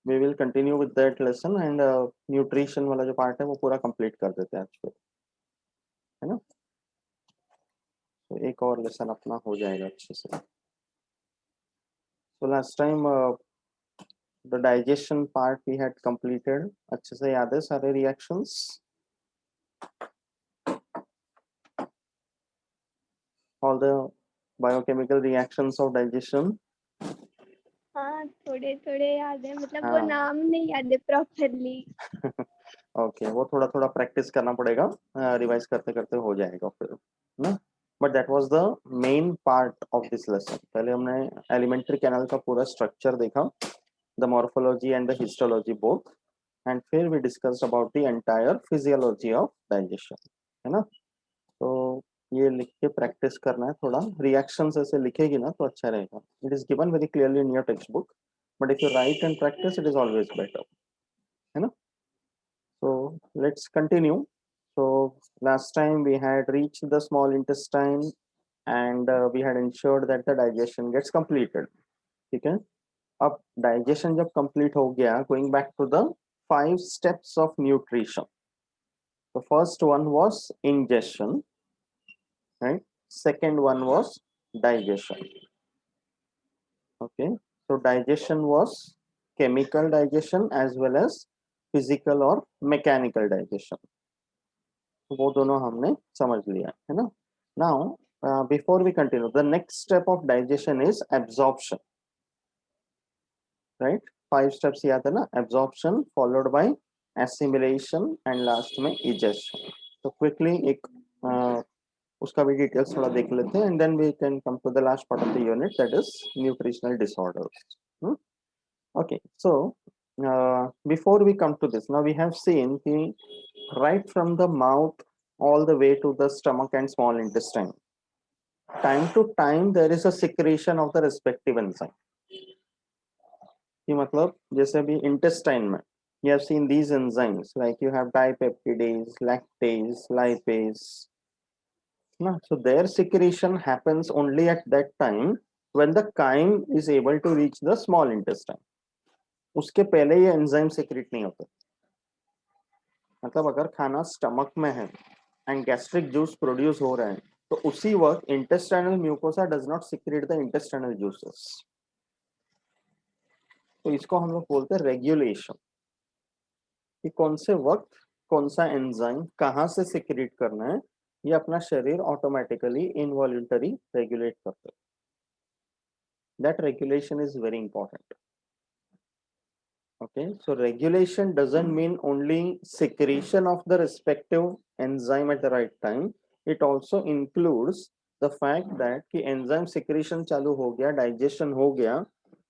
We will continue with that lesson and nutrition वाला जो part है वो पूरा कंप्लीट कर देते हैं आज फिर, है ना। तो एक और लेसन अपना हो जाएगा अच्छे से। So last time the digestion part we had completed, अच्छे से याद है सारे reactions, all the biochemical reactions of digestion. हाँ थोड़े थोड़े याद है, मतलब वो हाँ नाम नहीं याद है प्रॉपरली। ओके वो थोड़ा थोड़ा प्रैक्टिस करना पड़ेगा, रिवाइज करते करते हो जाएगा फिर ना। But that was the main part of this lesson. पहले हमने एलिमेंट्री कैनल का पूरा स्ट्रक्चर देखा, the morphology and the histology both, एंड फिर we discussed about the entire physiology of digestion, है ना। तो ये लिख के प्रैक्टिस करना है थोड़ा, रिएक्शंस ऐसे लिखेगी ना तो अच्छा रहेगा। It is given very clearly in your text book, but if you right and practice it is always better, है ना। So let's continue. So last time we had reached the small intestine and we had ensured that the digestion gets completed. ठीक है, अब digestion जब complete हो गया, going back to the 5 steps of nutrition. The first one was ingestion, right? Second one was digestion. Okay, so digestion was chemical digestion as well as physical or mechanical digestion. वो दोनों हमने समझ लिया है ना। Now before we continue, the next step of digestion is absorption, right. 5 steps याद है ना, absorption followed by assimilation and last में इजेशन। तो क्विकली एक उसका भी डिटेल्स थोड़ा देख लेते हैं and then we can come to the last part of the unit, that is nutritional disorders. Okay, so before we come to this, now we have seen the right from the mouth all the way to the stomach and small intestine, time to time there is a secretion of the respective enzyme. कि मतलब जैसे अभी intestine में you have seen these enzymes like you have dipeptidase, lactase, lipase, na? So their secretion happens only at that time when the chyme is able to reach the small intestine. उसके पहले ये enzyme secret नहीं होते। मतलब अगर खाना stomach में है एंड गैस्ट्रिक जूस प्रोड्यूस हो रहा है तो उसी वक्त intestinal mucosa does not secrete the intestinal juices. तो इसको हम लोग बोलते हैं रेगुलेशन, कि कौन से वक्त कौन सा एंजाइम कहाँ से सिक्रेट करना है, ये अपना शरीर ऑटोमेटिकली इनवॉल्यूंटरी रेगुलेट करता है। That regulation is very important. Okay, so regulation doesn't mean only secretion of the respective enzyme at the right time. It also includes the fact that कि enzyme secretion चालू हो गया, digestion हो गया,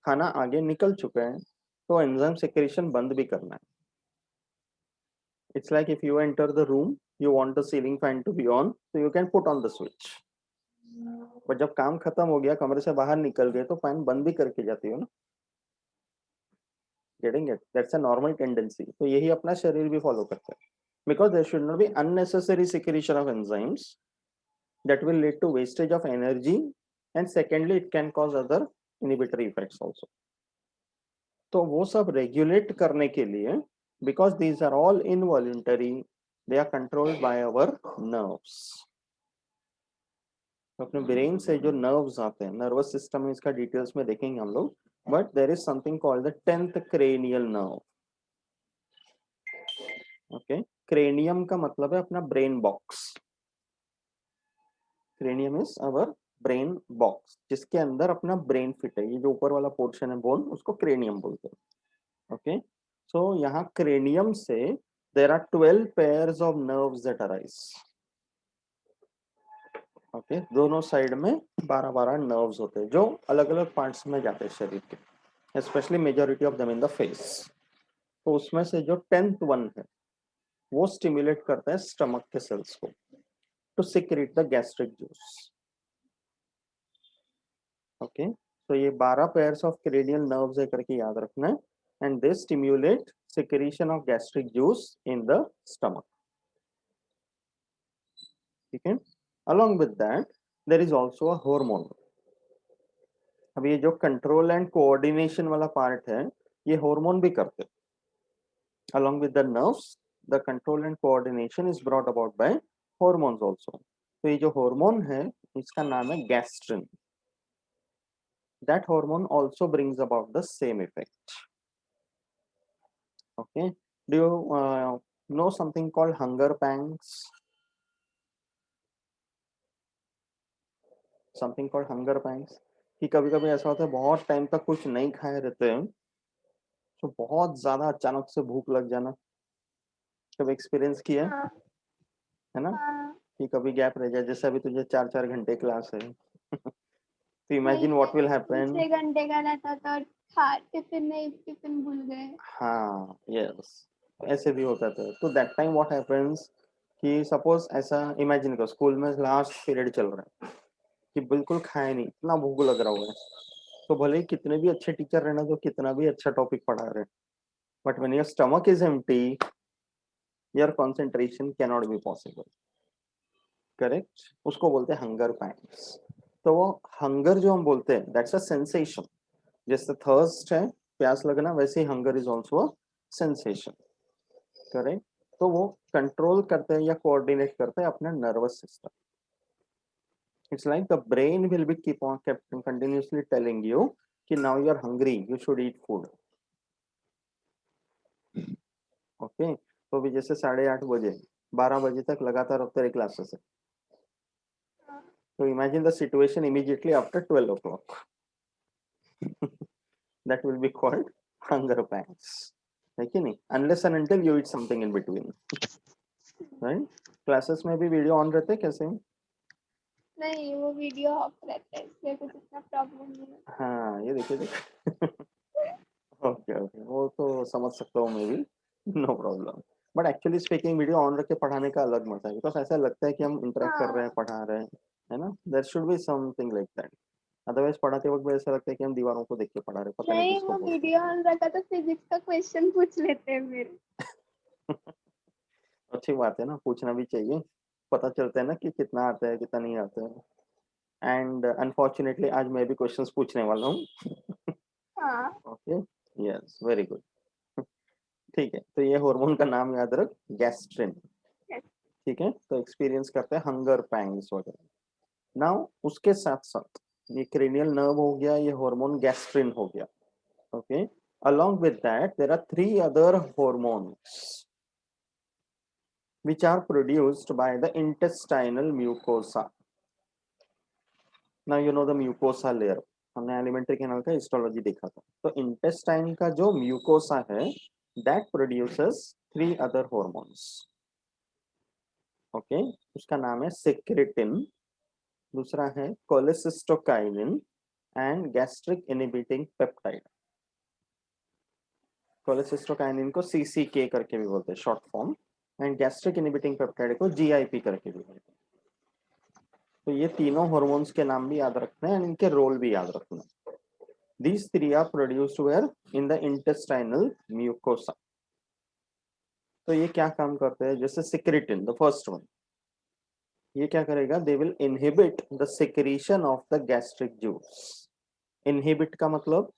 खाना आगे निकल चुका है, तो enzyme secretion बंद भी करना है। It's like if you enter the room, you want the ceiling fan to be on, so you can put on the switch. पर जब काम खत्म हो गया, कमरे से बाहर निकल गए, तो फैन बंद भी करके जाती हो ना। Getting it? That's a normal tendency. तो यही अपना शरीर भी फॉलो करता है, because there should not be unnecessary secretion of enzymes that will lead to wastage of energy, and secondly it can cause other inhibitory effects also. तो वो सब रेगुलेट करने के लिए, because these are all involuntary, they are controlled by our nerves. तो अपने brain से जो नर्व्स आते हैं, नर्वस सिस्टम में इसका डिटेल्स में देखेंगे हम लोग, but there is something called the 10th cranial nerve. Okay, cranium का मतलब है अपना brain box. Cranium is our brain box, जिसके अंदर अपना ब्रेन फिट है। ये जो ऊपर वाला पोर्शन है बोन, उसको क्रेनियम बोलते हैं। ओके, सो यहाँ क्रेनियम से there are 12 pairs of nerves that arise. Okay, दोनों साइड में 12-12 नर्व्स होते हैं जो अलग अलग पार्ट्स में जाते हैं शरीर के, specially majority of them in the face. तो उसमें से जो 10th वन है वो स्टिमुलेट करता है स्टमक के सेल्स को to secrete the gastric juice. Okay, तो ये 12 पेयर्स ऑफ क्रेनियल नर्व्स है करके याद रखना है, and they stimulate secretion of gastric juice in the stomach. ठीक है, along with that there is also a hormone. अब ये जो कंट्रोल एंड कोऑर्डिनेशन वाला पार्ट है, ये हार्मोन भी करते। Along with the nerves, the control and coordination is brought about by hormones also. तो ये जो हार्मोन है इसका नाम है gastrin. That hormone also brings about the same effect. Okay. Do you know something called hunger pangs? Something called hunger pangs. कि कभी कभी ऐसा होता है बहुत टाइम तक कुछ नहीं खाए रहते हैं तो बहुत ज्यादा अचानक से भूख लग जाना. कभी एक्सपीरियंस किया हाँ है ना हाँ कि कभी गैप रह जाए. जैसे अभी तुझे 4-4 घंटे क्लास है. तो नहीं इमेजिन व्हाट विल नहीं हैपन. 6 घंटे का रहता था और खा टिफिन भूल गए। हाँ यस, ऐसे भी होता था. तो दैट टाइम व्हाट हैपेंस कि सपोज ऐसा इमेजिन करो स्कूल में लास्ट पीरियड चल रहा है कि बिल्कुल खाए नहीं, इतना भूख लग रहा हुआ है. तो भले ही कितने भी अच्छे टीचर रहना जो कितना भी अच्छा टॉपिक पढ़ा रहे, but when your stomach is empty your concentration can not be possible. Correct. उसको बोलते हैं हंगर पैंग्स. तो वो हंगर जो हम बोलते हैं दैट्स अ सेंसेशन. जैसे थर्स्ट है प्यास लगना, वैसे ही hunger is also sensation. Correct. तो वो कंट्रोल करते हैं या कोऑर्डिनेट करते हैं अपना nervous system. It's like the brain will be keep on kept continuously telling you कि now you are hungry, you should eat food. Okay. तो भी जैसे 8:30 बजे 12 बजे तक लगातार अब तेरे क्लासेस है. हाँ तो imagine the situation immediately after 12 o'clock. that will be called hunger pangs. है कि नहीं. unless and until you eat something in between. right. Classes में भी वीडियो ऑन रहते हैं कैसे. नहीं वो वीडियो ऑफ रहता है इसलिए कुछ इतना प्रॉब्लम नहीं है। हाँ ये देखिए देखिए. ओके ओके, वो तो समझ सकता हूँ मैं भी. No problem. But actually speaking video on रख के पढ़ाने का अलग मजा है बिकॉज ऐसा लगता है कि हम इंटरेक्ट कर रहे हैं, हाँ पढ़ा रहे हैं. है ना. There should be something like that. Otherwise पढ़ाते वक्त भी ऐसा लगता है कि हम दीवारों को देख के पढ़ा रहे हैं, पता नहीं नहीं किसको वो बोलते वीडियो ऑन रखा तो फिजिक्स का क्वेश्चन पूछ लेते हैं मेरे। हैं. अच्छी बात है ना, पूछना भी चाहिए. पता चलता है ना कि कितना आता है कितना नहीं आता है. एंड अनफॉर्चुनेटली आज मैं भी क्वेश्चंस पूछने वाला हूँ. हाँ ओके. Yes very good. ठीक है. तो ये हार्मोन का नाम याद रख, गैस्ट्रिन. yes, ठीक है. तो एक्सपीरियंस करते हैं हंगर पैंग्स वगैरह. नाउ उसके साथ साथ ये क्रेनियल नर्व हो गया, ये हार्मोन गैस्ट्रिन हो गया. Okay. along with that there are 3 other hormones which are produced by the intestinal mucosa. now you know the mucosa layer. हमने एलिमेंट्री कैनाल का हिस्टोलॉजी देखा था. तो इंटेस्टाइन का जो म्यूकोसा है that produces 3 other hormones. Okay. उसका नाम है सेक्रेटिन, दूसरा है cholecystokinin and gastric inhibiting peptide. Cholecystokinin को सीसीके करके भी बोलते हैं short form, and gastric inhibiting peptide को जीआईपी करके भी बोलते हैं. तो ये तीनों हार्मोन्स के नाम भी याद रखना है एंड इनके रोल भी याद रखना है. These 3 are produced where in the intestinal mucosa. तो ये क्या काम करते हैं. जैसे सिक्रेटिन द फर्स्ट वन, ये क्या करेगा, they will inhibit the secretion of the gastric juice. Inhibit का मतलब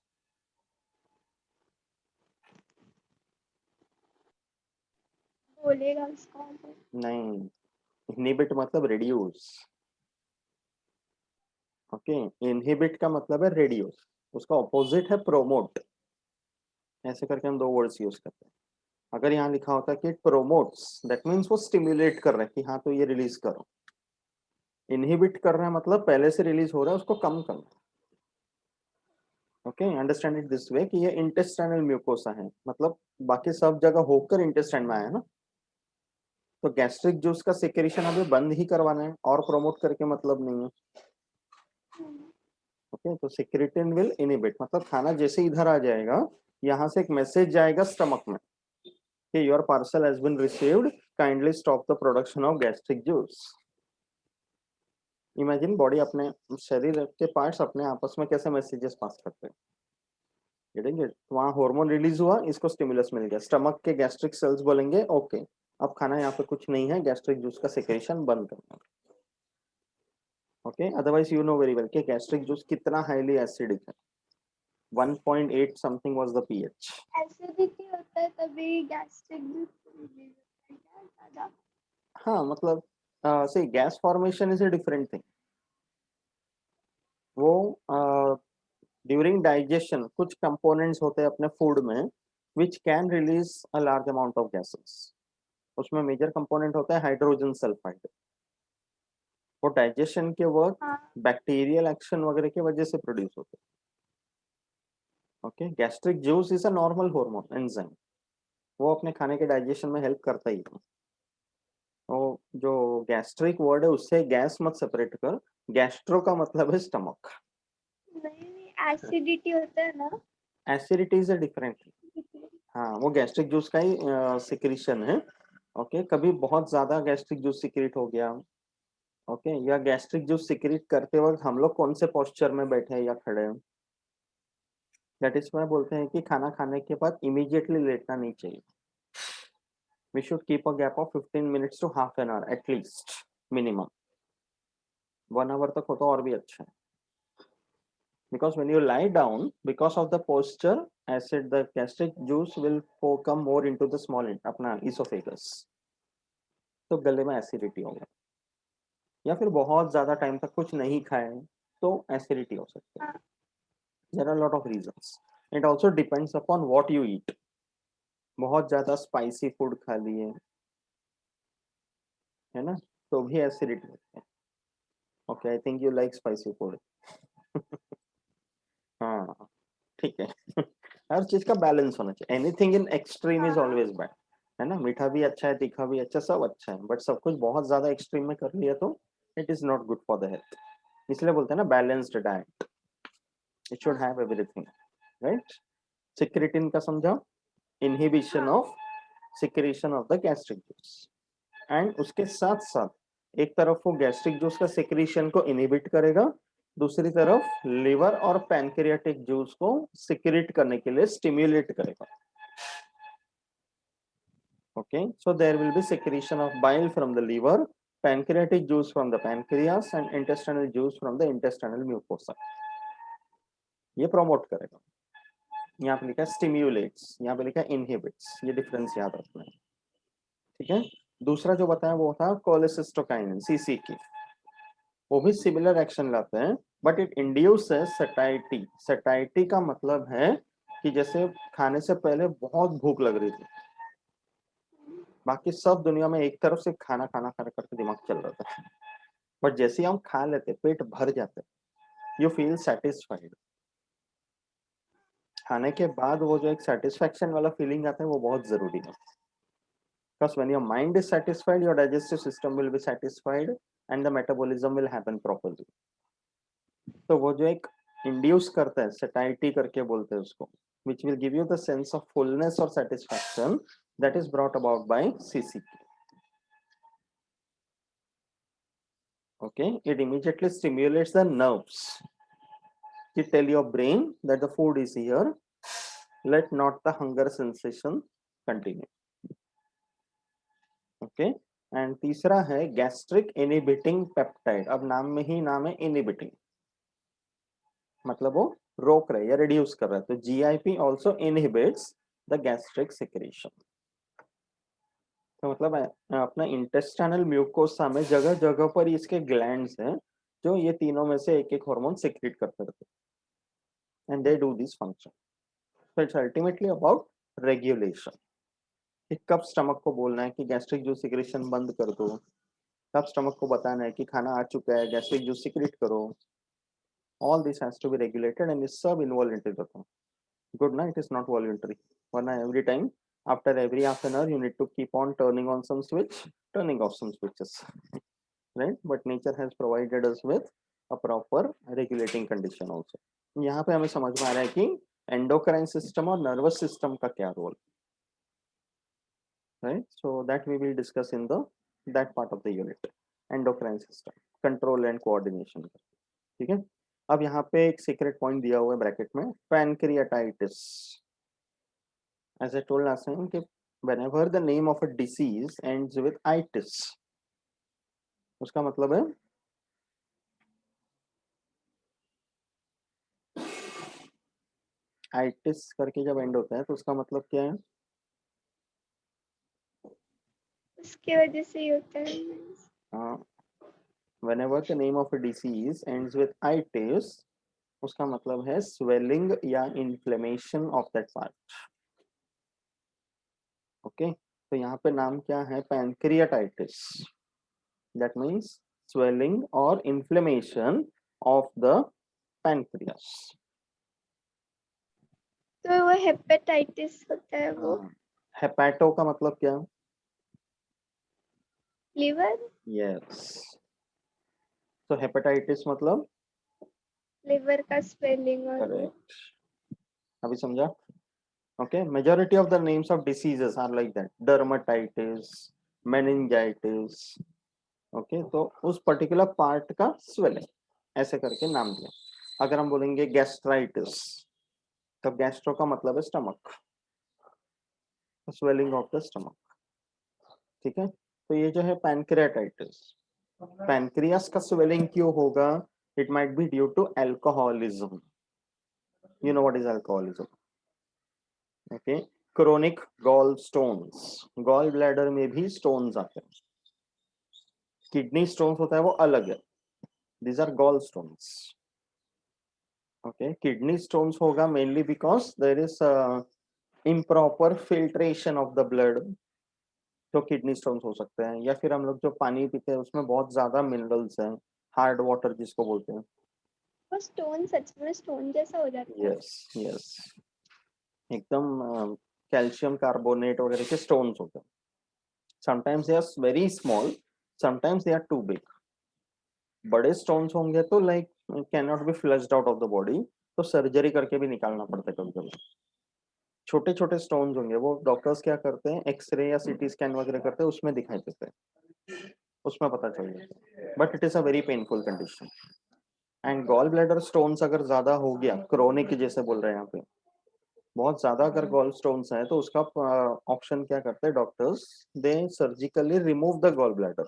बोलेगा उसका नहीं, इनहिबिट मतलब रिड्यूस. ओके. इनहिबिट का मतलब है रिड्यूस, उसका ऑपोजिट है प्रोमोट. ऐसे करके हम 2 वर्ड्स यूज करते हैं. अगर यहाँ लिखा होता है कि प्रोमोट्स दैट मीन्स वो स्टिमुलेट कर रहे हैं कि हाँ तो ये रिलीज करो. इनहिबिट कर रहे हैं मतलब पहले से रिलीज हो रहा है उसको कम करना. Okay. Understand it this way कि ये इंटेस्टाइनल म्यूकोसा है, मतलब बाकी सब जगह होकर इंटेस्टाइन में आया ना. तो गैस्ट्रिक जूस का सिक्रेशन अभी बंद ही करवाना है और प्रमोट करके मतलब नहीं है. ओके. तो सिक्रेटिन विल इनहिबिट मतलब खाना जैसे इधर आ जाएगा यहाँ से एक मैसेज जाएगा स्टमक में कि your parcel has been received, kindly stop the production of gastric juice. Imagine body अपने शरीर के पार्ट्स अपने आपस में कैसे मैसेजेस पास करते हैं. Getting it. वहाँ हार्मोन रिलीज हुआ, इसको स्टिमुलस मिल गया, स्टमक के गैस्ट्रिक सेल्स बोलेंगे ओके अब खाना यहाँ पे कुछ नहीं है, गैस्ट्रिक जूस का सिक्रेशन बंद करना. Okay. Otherwise you know very well कि गैस्ट्रिक जूस कितना हाईली एसिडिक है. 1.8 something was the pH. Acidity होता है तभी गैस्ट्रिक जूस रिलीज होता है क्या ज्यादा? हाँ मतलब से gas formation is a different thing. वो ड्यूरिंग डाइजेशन कुछ कंपोनेंट्स होते हैं अपने फूड में which can release a large amount of gases. उसमें मेजर कंपोनेंट होता है हाइड्रोजन सल्फाइड. वो डाइजेशन के वक्त हाँ बैक्टीरियल एक्शन वगैरह की वजह से प्रोड्यूस होते हैं. Okay, gastric juice is a normal hormone enzyme. वो अपने खाने के डाइजेशन में हेल्प करता ही है. तो जो गैस्ट्रिक वर्ड है उससे गैस मत सेपरेट कर. गैस्ट्रो का मतलब है स्टमक. नहीं एसिडिटी होता है ना? Acidity is a different. हाँ वो गैस्ट्रिक जूस का ही सिक्रीशन है. ओके, कभी बहुत ज्यादा गैस्ट्रिक जूस सिक्रीट हो गया. ओके, या गैस्ट्रिक जूस सिक्रीट करते वक्त हम लोग कौन से पोस्चर में बैठे हैं या खड़े हैं. दैट इज में बोलते हैं कि खाना खाने के बाद इमीडिएटली लेटना नहीं चाहिए. We should keep a gap of 15 minutes to half an hour at least minimum. 1 hour तक हो तो और भी अच्छा है. Because when you lie down, because of the posture, acid, the gastric juice will come more into the small अपना esophagus. तो गले में एसिडिटी होगा. या फिर बहुत ज्यादा टाइम तक कुछ नहीं खाए तो एसिडिटी हो सकती है. हाँ there are lot of reasons. It also depends upon what you eat. बहुत ज्यादा स्पाइसी फूड खा लिए है ना, तो भी एसिडिटी होती है. Okay, I think you like spicy food. हाँ ठीक है. हर चीज का बैलेंस होना चाहिए. एनीथिंग इन एक्सट्रीम इज हाँ ऑलवेज बैड. है ना, मीठा भी अच्छा है, तीखा भी अच्छा, सब अच्छा है, बट सब कुछ बहुत ज्यादा एक्सट्रीम में कर लिया तो it is not good for the health. इसलिए बोलते हैं ना बैलेंस्ड डाइट. इट शुड हाँ हैव एवरीथिंग. राइट. सिक्रेटिन का समझा. इनहिबिशन हाँ of secretion of the gastric juice. And उसके साथ साथ एक तरफ वो गैस्ट्रिक जूस का सिक्रेशन को इनहिबिट करेगा, दूसरी तरफ लिवर और पैनक्रियाटिक जूस को सिक्रेट करने के लिए स्टिम्युलेट करेगा. Okay, so there will be secretion of bile from the liver, pancreatic juice from the pancreas and intestinal juice from the intestinal mucosa. ये प्रमोट करेगा. यहाँ पे लिखा है स्टिम्युलेट्स, यहाँ पे लिखा है इनहिबिट्स. ये डिफरेंस याद रखना है. ठीक है. दूसरा जो बताया वो था कोलेसिस्टोकाइनिन CCK. वो भी सिमिलर एक्शन लाते हैं but it induces satiety. Satiety का मतलब है कि जैसे खाने से पहले बहुत भूख लग रही थी, बाकी सब दुनिया में एक तरफ से खाना खाना खाना करके दिमाग चल रहा था, बट जैसे ही हम खा लेते पेट भर जाते, यू फील सेटिस्फाइड. खाने के बाद वो जो एक सेटिस्फेक्शन वाला फीलिंग आता है वो बहुत जरूरी है. Because when your mind is satisfied your digestive system will be satisfied and the metabolism will happen properly. तो वो जो एक इंड्यूस करता है सटाइटी करके बोलते हैं उसको, which will give you the sense of fullness or satisfaction that is brought about by CCK. Okay, it immediately stimulates the nerves. It tell your brain that the food is here, let not the hunger sensation continue. Okay, and तीसरा है gastric inhibiting peptide. अब नाम में ही नाम है inhibiting, मतलब वो रोक रहा है या रिड्यूस कर रहा है. तो GIP also inhibits the gastric secretion. तो मतलब अपना इंटेस्टाइनल म्यूकोसा में जगह जगह पर इसके ग्लैंड्स हैं जो ये तीनों में से एक एक हार्मोन सिक्रीट करते रहते हैं and they do this function. So it's ultimately about regulation. कि कब स्टमक को बोलना है कि गैस्ट्रिक जूस सिक्रेशन बंद कर दो, कब स्टमक को बताना है कि खाना आ चुका है गैस्ट्रिक जूस सिक्रेट करो. All this has to be regulated and is सब इनवॉल्युंटरी रहता है. गुड ना, इट इज नॉट वॉल्युंटरी. वरना every time after every half an hour you need to keep on turning on some switch, turning off some switches. Right, but nature has provided us with a proper regulating condition also. यहाँ पे हमें समझ में आ रहा है कि endocrine system और nervous system का क्या role. Right, so that we will discuss in the that part of the unit. Endocrine system control and coordination. ठीक है. अब यहाँ पे एक सीक्रेट पॉइंट दिया हुआ है ब्रैकेट में, pancreatitis. As I told last time, कि whenever the name of a disease ends with itis, उसका मतलब है आइटिस करके जब एंड होता है तो उसका मतलब क्या है? उसके वजह से ही होता है। whenever the name of a disease ends with itis, उसका मतलब है swelling या inflammation of that part. Okay तो यहाँ पे नाम क्या है? पैनक्रियाटाइटिस. दैट मीन्स swelling और inflammation of the pancreas. तो वो हेपेटाइटिस होता है वो हेपेटो का मतलब क्या? Liver yes. तो हेपेटाइटिस मतलब लिवर का स्वेलिंग और वो करेक्ट. अभी समझा? Okay, majority of the names of diseases are like that. Dermatitis, meningitis. Okay, तो उस पर्टिकुलर पार्ट का स्वेलिंग ऐसे करके नाम दिया. अगर हम बोलेंगे गैस्ट्राइटिस, तब गैस्ट्रो का मतलब है stomach, swelling of the stomach. ठीक है. तो ये जो है पैनक्रियाटाइटिस, पैनक्रियास का स्वेलिंग क्यों होगा? It might be due to alcoholism. You know what is alcoholism? Okay. Chronic gall stones, gall bladder में भी स्टोन्स आते हैं. किडनी स्टोन्स होता है वो अलग है. these are gallstones. Okay, kidney stones होगा mainly because there is improper filtration of the blood. तो किडनी स्टोन्स हो सकते हैं, या फिर हम लोग जो पानी पीते हैं उसमें बहुत ज्यादा मिनरल्स हैं, हार्ड वाटर जिसको बोलते हैं. वो स्टोन सच में स्टोन जैसा हो जाता है. Yes yes. एकदम कैल्शियम कार्बोनेट वगैरह के स्टोन्स होते हैं. Sometimes they are very small, sometimes they are too big. बड़े स्टोन्स होंगे तो like can not be flushed out of the body, तो सर्जरी करके भी निकालना पड़ता है कभी कभी. छोटे छोटे स्टोन्स होंगे वो डॉक्टर्स क्या करते हैं, एक्सरे या सीटी स्कैन वगैरह करते हैं, उसमें दिखाई देते हैं, उसमें पता चल जाता है. But it is a very painful condition. And gall bladder stones अगर ज्यादा हो गया, क्रोनिक जैसे बोल रहे हैं यहाँ पे, बहुत ज्यादा अगर गॉल स्टोन्स है तो उसका ऑप्शन क्या करते हैं doctors? They surgically remove the gall bladder.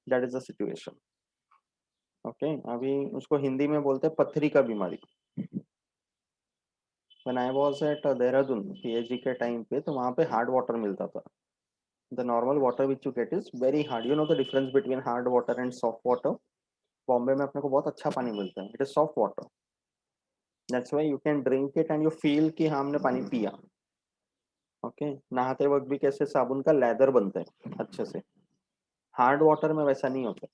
That is the situation. Okay. अभी उसको हिंदी में बोलते हैं पथरी का बीमारी. When I was at Dehradun PhD के टाइम पे, तो वहाँ पे हार्ड वाटर मिलता था. The normal water which you get is very hard. You know the difference between hard water and soft water. Bombay में अपने को बहुत अच्छा पानी मिलता है. It is soft water. That's why you can drink it and you feel कि हाँ हमने पानी पिया. ओके. नहाते वक्त भी कैसे साबुन का लेदर बनता है अच्छे से. हार्ड वाटर में वैसा नहीं होता.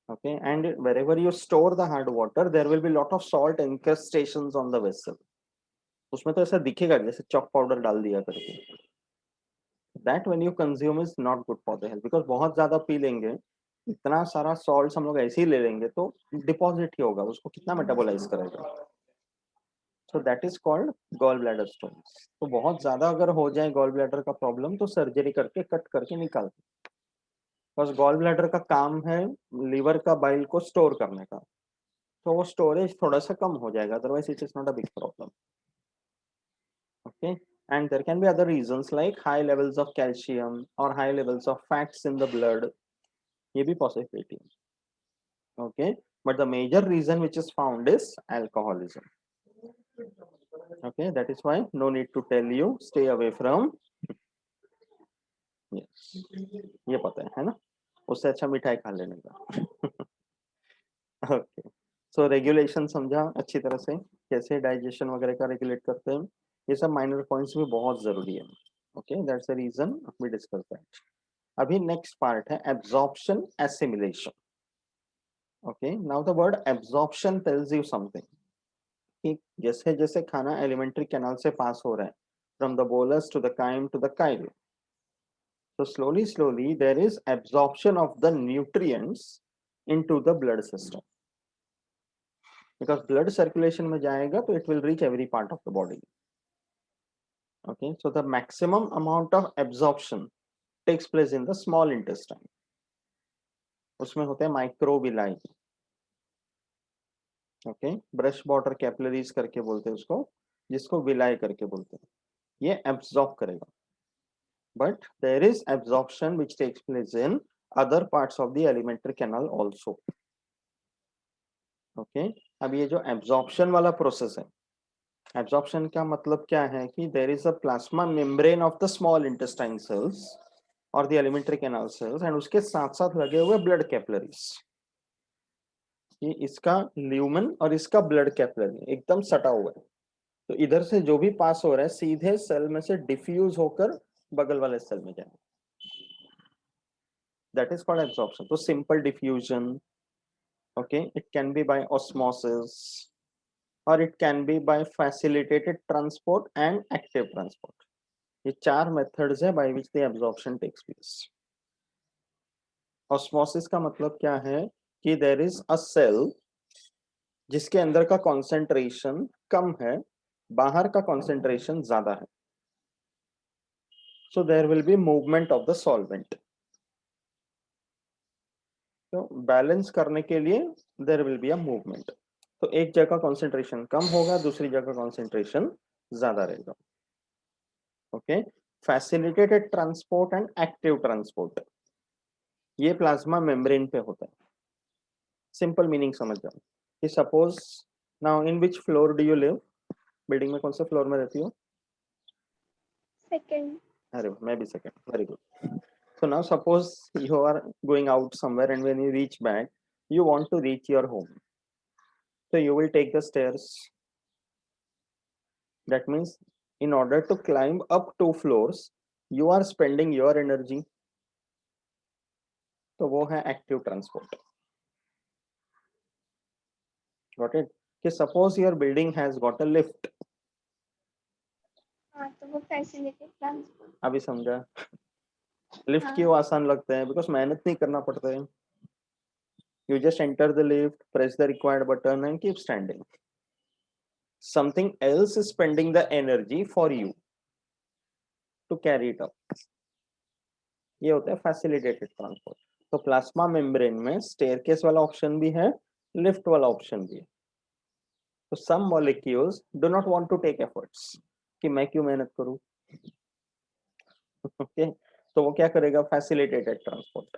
Okay, and wherever you store the hard water, there will be lot of salt incrustations on the vessel. उसमें तो ऐसा दिखेगा जैसे चॉक पाउडर डाल दिया करके. That when you consume is not good for the health, because बहुत ज्यादा पी लेंगे, इतना सारा सॉल्ट हम लोग ऐसे ही ले लेंगे तो डिपॉजिट ही होगा, उसको कितना मेटाबोलाइज करेगा. So that is called gall bladder stones. तो बहुत ज्यादा अगर हो जाए गॉल ब्लैडर का प्रॉब्लम तो सर्जरी करके कट करके निकाल. बस गॉल ब्लैडर का काम है लीवर का बाइल को स्टोर करने का, तो वो स्टोरेज थोड़ा सा कम हो जाएगा, otherwise it is not a big problem. Okay. And there can be other reasons like high levels of calcium or high levels of fats in the blood. ये भी possibility. Okay, but the major reason which is found is alcoholism. Okay, that is why no need to tell you stay away from. Yes, ये पता है ना, उससे अच्छा मिठाई खा लेने का. Okay, so regulation समझा अच्छी तरह से, कैसे डाइजेशन वगैरह का रेगुलेट करते हैं. ये सब माइनर पॉइंट्स भी बहुत जरूरी है. Okay, that's the reason we discuss that. अभी नेक्स्ट पार्ट है absorption assimilation. Okay. Now the word absorption tells you something कि जैसे जैसे खाना एलिमेंट्री कैनाल से पास हो रहा है, from the bolus to the chyme to the chyle, so slowly there is absorption of the nutrients into the blood system, because blood circulation में जाएगा तो it will reach every part of the body. Okay, so the maximum amount of absorption takes place in the small intestine. उसमें होते हैं microvilli. Okay. Brush border capillaries करके बोलते हैं उसको, जिसको विलाय करके बोलते हैं. ये एब्जॉर्ब करेगा. But there is absorption which takes place in other parts of the alimentary canal also. Okay. अब ये जो एब्जॉर्प्शन वाला प्रोसेस है, एब्जॉर्प्शन का मतलब क्या है कि there is a plasma membrane of the small intestine cells और the alimentary canal cells, and उसके साथ साथ लगे हुए ब्लड कैपिलरीज। ये इसका ल्यूमन और इसका ब्लड कैपिलरी एकदम सटा हुआ है, तो इधर से जो भी पास हो रहा है सीधे सेल में से डिफ्यूज होकर बगल वाले सेल में जाएगा, दैट इज कॉल्ड एब्जॉर्प्शन। तो simple diffusion, okay, it can be by osmosis और it can be by facilitated transport and active transport. ये चार मेथड्स है by which the absorption takes place. Osmosis का मतलब क्या है कि देयर इज अ सेल जिसके अंदर का कॉन्सेंट्रेशन कम है, बाहर का कॉन्सेंट्रेशन ज्यादा है, so there will be movement of the solvent। तो बैलेंस करने के लिए there will be a movement, तो एक जगह कॉन्सेंट्रेशन कम होगा, दूसरी जगह कॉन्सेंट्रेशन ज्यादा रहेगा। Okay, facilitated transport and active transport ये प्लाज्मा मेम्ब्रेन पे होता है। सिंपल मीनिंग समझ जाओ कि suppose now in which floor do you live, building में कौन से फ्लोर में रहती हो? सेकंड। अरे मैं भी second, very good. So now suppose you are going out somewhere and when you reach back, you want to reach your home. So you will take the stairs. That means in order to climb up 2 floors, you are spending your energy. तो वो है active transport. Got it? कि suppose your building has got a lift. हाँ तो वो facilitated transport. अभी समझा? Lift हाँ क्यों आसान लगता है? बिकॉज मेहनत नहीं करना पड़ता है। You just enter the lift, press the required button and keep standing. Something else is spending the energy for you to carry it up. ये होता है फैसिलिटेटेड ट्रांसपोर्ट। तो प्लाज्मा मेम्ब्रेन में स्टेयरकेस वाला ऑप्शन भी है, लिफ्ट वाला option भी है। तो some molecules do not want to take efforts कि मैं क्यों मेहनत करूं। ओके, तो वो क्या करेगा? Facilitated transport.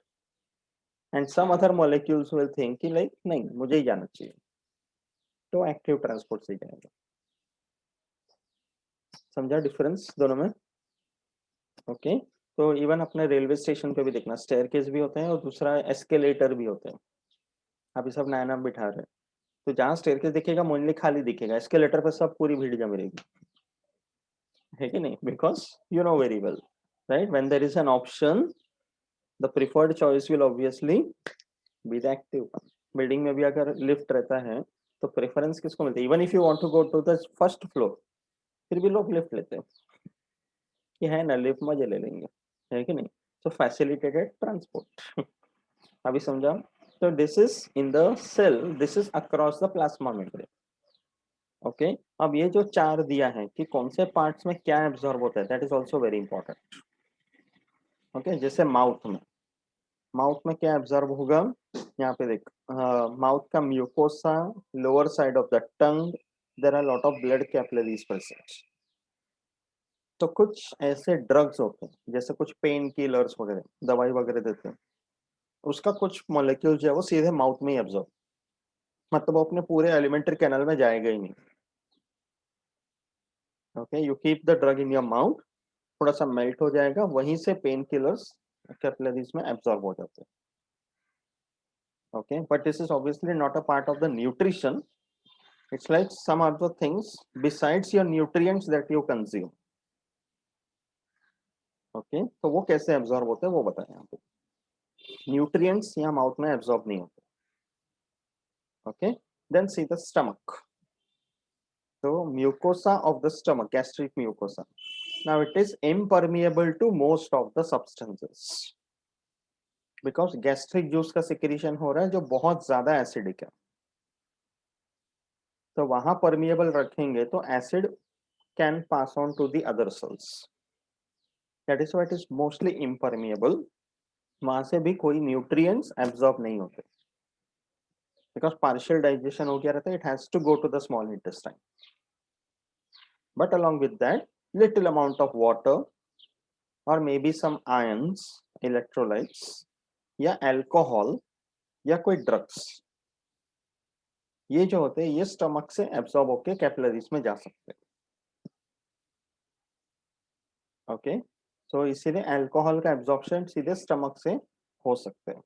And some other molecules will think कि लाइक नहीं मुझे ही जाना चाहिए, तो एक्टिव ट्रांसपोर्ट से जाएगा। समझा डिफरेंस दोनों में? ओके, तो इवन अपने रेलवे स्टेशन पे भी देखना स्टेयरकेस भी होते हैं और दूसरा एस्केलेटर भी होते हैं। अभी सब नया नाम बिठा रहे हैं, तो जहां स्टेयरकेस दिखेगा मोनली खाली दिखेगा, एस्केलेटर पे सब पूरी भीड़ जमी रहेगी, है कि नहीं? Because you know very well, right, when there is an option the preferred choice will obviously be the active one. Building में भी अगर लिफ्ट रहता है तो प्रेफरेंस किसको मिलती है? Even if you want to go to the first floor, फिर भी लोग लिफ्ट लेते हैं कि है ना लिफ्ट, मजे ले लेंगे, है कि नहीं? तो फैसिलिटेटेड ट्रांसपोर्ट। अभी समझा? तो this is in the cell, this is across the plasma membrane. Okay, अब ये जो चार दिया है कि कौन से पार्ट्स में क्या एब्जॉर्ब होता है, that is also very important. Okay, जैसे माउथ में क्या एब्जॉर्ब होगा? यहाँ पे देख, माउथ का mucosa, lower side of the tongue, there are lot of blood capillaries present. तो कुछ ऐसे ड्रग्स होते हैं जैसे कुछ पेन किलर्स वगैरह, दवाई वगैरह देते हैं, उसका कुछ मॉलिक्यूल जो है वो सीधे माउथ में ही एब्जॉर्ब, मतलब वो अपने पूरे एलिमेंट्री कैनल में जाएगा ही नहीं। Okay, you keep the drug in your mouth, थोड़ा सा मेल्ट हो जाएगा, वहीं से पेन किलर्स कैपिलरीज में एब्जॉर्ब हो जाते हैं। Okay, but this is obviously not a part of the nutrition, it's like some other things besides your nutrients that you consume. Okay, तो वो कैसे एब्जॉर्ब होते हैं वो बताएं यहाँ पे। न्यूट्रिएंट्स यहाँ माउथ में एब्जॉर्ब नहीं होते। Okay, then see the stomach. तो mucosa of the stomach, gastric mucosa, now it is impermeable to most of the substances because gastric juice का secretion हो रहा है जो बहुत ज्यादा एसिडिक है, तो वहां परमिएबल रखेंगे तो acid can pass on to the other cells, that is what is mostly impermeable। वहां से भी कोई न्यूट्रिएंट्स एब्जॉर्ब नहीं होते बिकॉज पार्शियल डाइजेशन हो गया रहता है, it has to go to the small intestine, but along with that little amount of water or maybe some ions, electrolytes या अल्कोहल या कोई ड्रग्स ये जो होते हैं ये स्टमक से एब्जॉर्ब होके कैपिलरीज में जा सकते हैं। ओके, सो इसीलिए अल्कोहल का एब्जॉर्प्शन सीधे स्टमक से हो सकते हैं।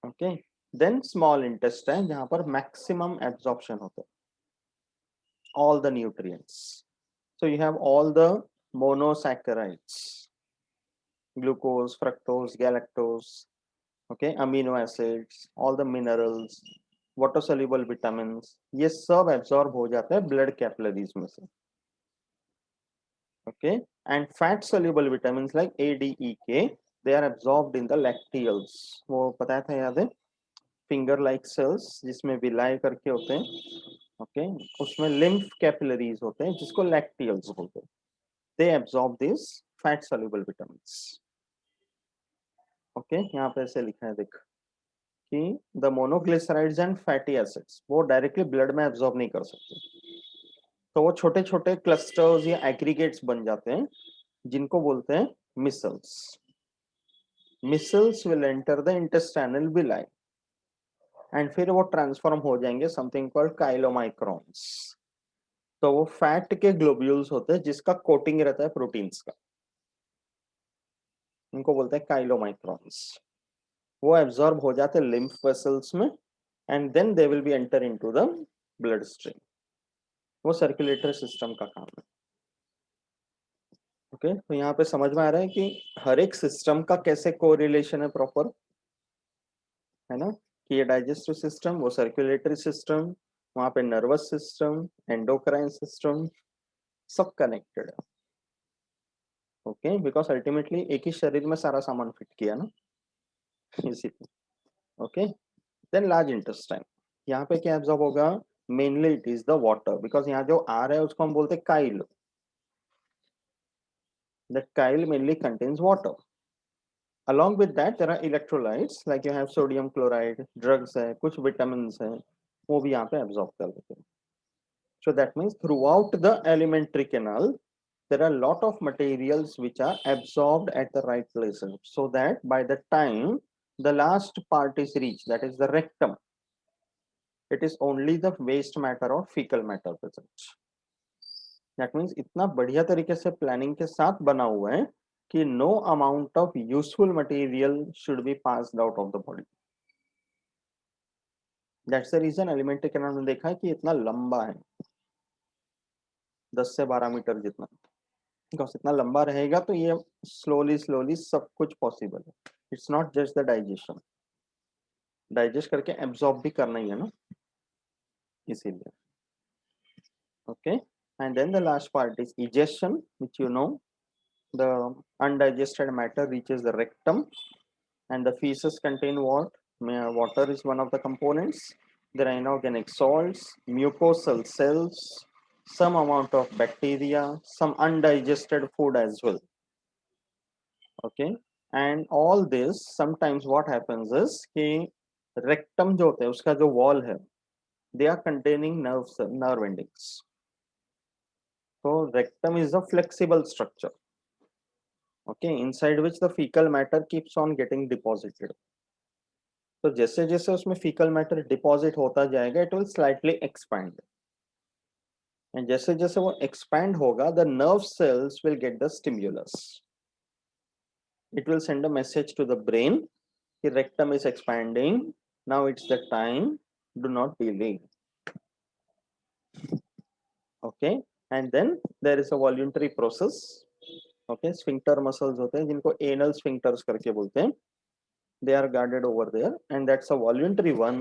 ओके, देन स्मॉल इंटेस्टाइन जहां पर मैक्सिमम एब्जॉर्प्शन होता है all the nutrients. So you have all the monosaccharides, glucose, fructose, galactose, okay, amino acids, all the minerals, water soluble vitamins, ये सब absorb हो जाते हैं blood capillaries में से। okay, and fat soluble vitamins like A, D, E, K, they are absorbed in the lacteals। वो बताया था, याद है, फिंगर लाइक सेल्स जिसमें विलाय करके होते हैं। ओके, उसमें लिम्फ कैपिलरीज होते हैं जिसको लैक्टियल्स बोलते हैं। they absorb these fat soluble vitamins। Okay, यहाँ पे ऐसे लिखा है देख कि the monoglycerides and fatty acids वो डायरेक्टली ब्लड में एब्जॉर्ब नहीं कर सकते, तो वो छोटे छोटे क्लस्टर्स या एग्रीगेट्स बन जाते हैं जिनको बोलते हैं micelles. Micelles will enter the intestinal villi and फिर वो ट्रांसफॉर्म हो जाएंगे समथिंग कॉल्ड काइलोमाइक्रॉन्स। तो वो फैट के ग्लोब्यूल्स होते हैं जिसका कोटिंग रहता है प्रोटीन्स का, उनको बोलते हैं काइलोमाइक्रॉन्स। वो एब्जॉर्ब हो जाते हैं लिम्फ वेसल्स में and then they will be enter into the blood stream. वो सर्कुलेटरी सिस्टम का काम है। ओके, तो यहाँ पे समझ में आ रहा है कि हर एक सिस्टम का कैसे कोरिलेशन है प्रॉपर, है ना, कि ये डाइजेस्टिव सिस्टम, वो सर्कुलेटरी सिस्टम, वहां पे नर्वस सिस्टम, एंडोक्राइन सिस्टम, सब कनेक्टेड है। ओके, बिकॉज अल्टीमेटली एक ही शरीर में सारा सामान फिट किया ना, इसीलिए। ओके, देन लार्ज इंटेस्टाइन, यहाँ पे क्या एब्जॉर्ब होगा, mainly it is the water, because यहाँ जो आ रहा है उसको हम बोलते हैं Kyle. That Kyle mainly contains water. along with that there are electrolytes like you have sodium chloride, drugs है, कुछ vitamins है, वो भी यहाँ पे absorb कर लेते हैं। so that means throughout the alimentary canal there are a lot of materials which are absorbed at the right places, so that by the time the last part is reached, that is the rectum, it is only the waste matter or fecal matter present। that means इतना बढ़िया तरीके से planning के साथ बना हुआ है कि no amount of useful material should be passed out of the body। That's the reason alimentary canal में देखा है कि इतना लंबा है, 10 से 12 मीटर जितना, बिकॉज इतना लंबा रहेगा तो ये स्लोली स्लोली सब कुछ पॉसिबल है। It's not just the digestion, digest करके एब्जॉर्ब भी करना ही है ना, इसीलिए। Okay, and then the last part is egestion, which you know, the undigested matter reaches the rectum and the feces contain what? Water is one of the components. There are inorganic salts, mucosal cells, some amount of bacteria, some undigested food as well। Okay, and all this sometimes what happens is कि rectum जो होता है उसका जो wall है, they are containing nerve endings। So rectum is a flexible structure, okay, inside which the fecal matter keeps on getting deposited। तो जैसे जैसे उसमें फीकल मैटर डिपॉजिट होता जाएगा it will slightly expand, and जैसे जैसे वो एक्सपैंड होगा the nerve cells will get the stimulus, it will send a message to the brain कि rectum is expanding, now it's the time, do not delay. Okay, and then there is a voluntary process. Okay, sphincter muscles होते हैं जिनको anal sphincters करके बोलते हैं, they are guarded over there and that's a voluntary one,